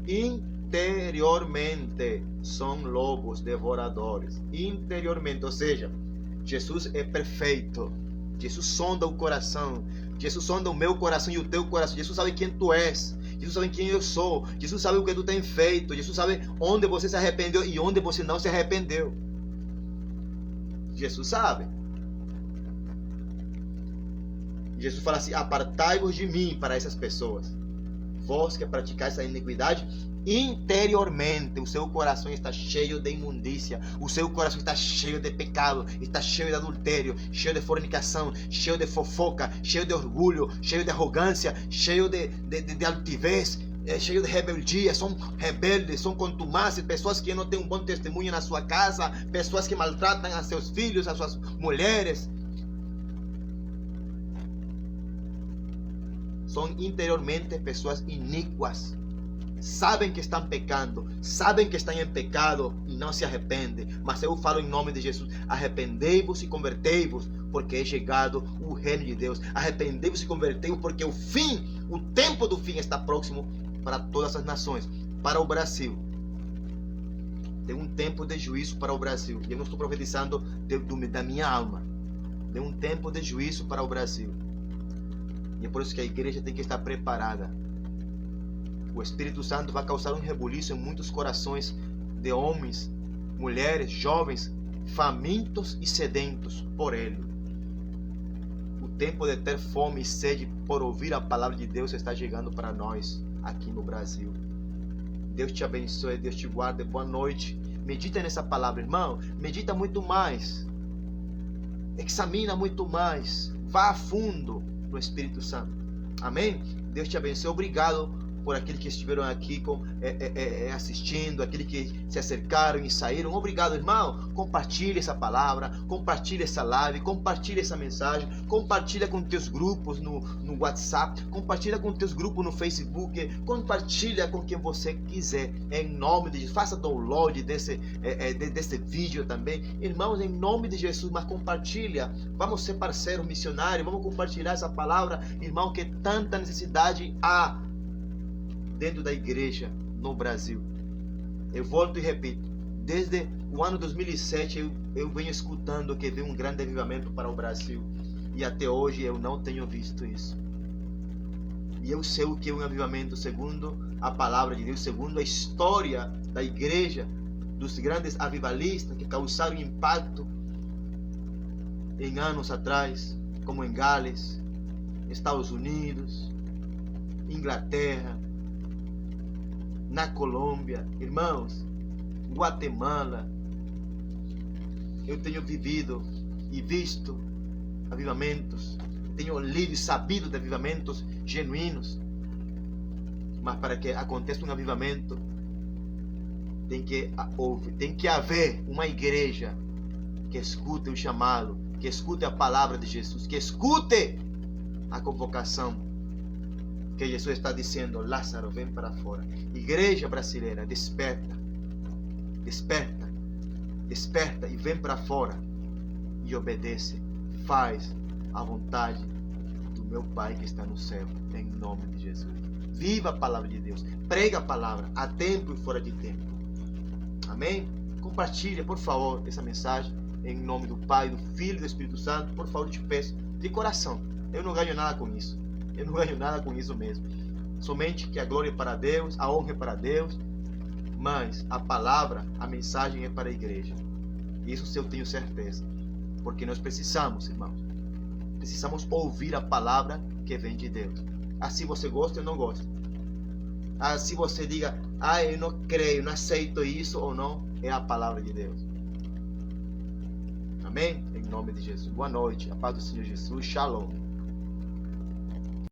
Interiormente são lobos devoradores. Interiormente, ou seja, Jesus é perfeito. Jesus sonda o coração. Jesus sonda o meu coração e o teu coração. Jesus sabe quem tu és. Jesus sabe quem eu sou. Jesus sabe o que tu tens feito. Jesus sabe onde você se arrependeu e onde você não se arrependeu. Jesus sabe. Jesus fala assim: apartai-vos de mim, para essas pessoas. Vós que praticais essa iniquidade interiormente. O seu coração está cheio de imundícia. O seu coração está cheio de pecado. Está cheio de adultério, cheio de fornicação, cheio de fofoca, cheio de orgulho, cheio de arrogância, cheio de altivez, cheio de rebeldia. São rebeldes, são contumazes, pessoas que não têm um bom testemunho na sua casa, pessoas que maltratam a seus filhos, a suas mulheres. São interiormente pessoas iníquas. Sabem que estão pecando, sabem que estão em pecado e não se arrependem. Mas eu falo em nome de Jesus: arrependei-vos e convertei-vos, porque é chegado o reino de Deus. Arrependei-vos e convertei-vos, porque o tempo do fim está próximo para todas as nações. Para o Brasil, tem um tempo de juízo para o Brasil. E eu não estou profetizando da minha alma. Tem um tempo de juízo para o Brasil. E é por isso que a igreja tem que estar preparada. O Espírito Santo vai causar um rebuliço em muitos corações de homens, mulheres, jovens, famintos e sedentos por Ele. O tempo de ter fome e sede por ouvir a palavra de Deus está chegando para nós aqui no Brasil. Deus te abençoe, Deus te guarde. Boa noite. Medita nessa palavra, irmão. Medita muito mais. Examina muito mais. Vá a fundo no Espírito Santo. Amém? Deus te abençoe. Obrigado por aqueles que estiveram aqui assistindo, aqueles que se acercaram e saíram. Obrigado, irmão. Compartilhe essa palavra, compartilhe essa live, compartilhe essa mensagem, compartilha com teus grupos no WhatsApp, compartilha com teus grupos no Facebook, compartilha com quem você quiser, em nome de Jesus. Faça download desse vídeo também, irmãos, em nome de Jesus. Mas compartilha, vamos ser parceiros missionários, vamos compartilhar essa palavra, irmão, que tanta necessidade há dentro da igreja no Brasil. Eu volto e repito, desde o ano 2007 eu venho escutando que vem um grande avivamento para o Brasil, e até hoje eu não tenho visto isso. E eu sei o que é um avivamento segundo a palavra de Deus, segundo a história da igreja, dos grandes avivalistas que causaram impacto em anos atrás, como em Gales, Estados Unidos, Inglaterra, na Colômbia, irmãos, Guatemala. Eu tenho vivido e visto avivamentos, tenho lido e sabido de avivamentos genuínos. Mas para que aconteça um avivamento, tem que haver uma igreja que escute o chamado, que escute a palavra de Jesus, que escute a convocação que Jesus está dizendo: Lázaro, vem para fora. Igreja brasileira, desperta, desperta, desperta e vem para fora e obedece, faz a vontade do meu Pai que está no céu, em nome de Jesus. Viva a palavra de Deus, prega a palavra a tempo e fora de tempo. Amém? Compartilhe, por favor, essa mensagem em nome do Pai, do Filho e do Espírito Santo. Por favor, te peço de coração. Eu não ganho nada com isso. Eu não ganho nada com isso mesmo. Somente que a glória é para Deus, a honra é para Deus, mas a palavra, a mensagem é para a igreja. Isso eu tenho certeza. Porque nós precisamos, irmãos, precisamos ouvir a palavra que vem de Deus. Assim você gosta ou não gosta. Assim você diga: eu não creio, não aceito isso ou não, é a palavra de Deus. Amém? Em nome de Jesus. Boa noite. A paz do Senhor Jesus. Shalom.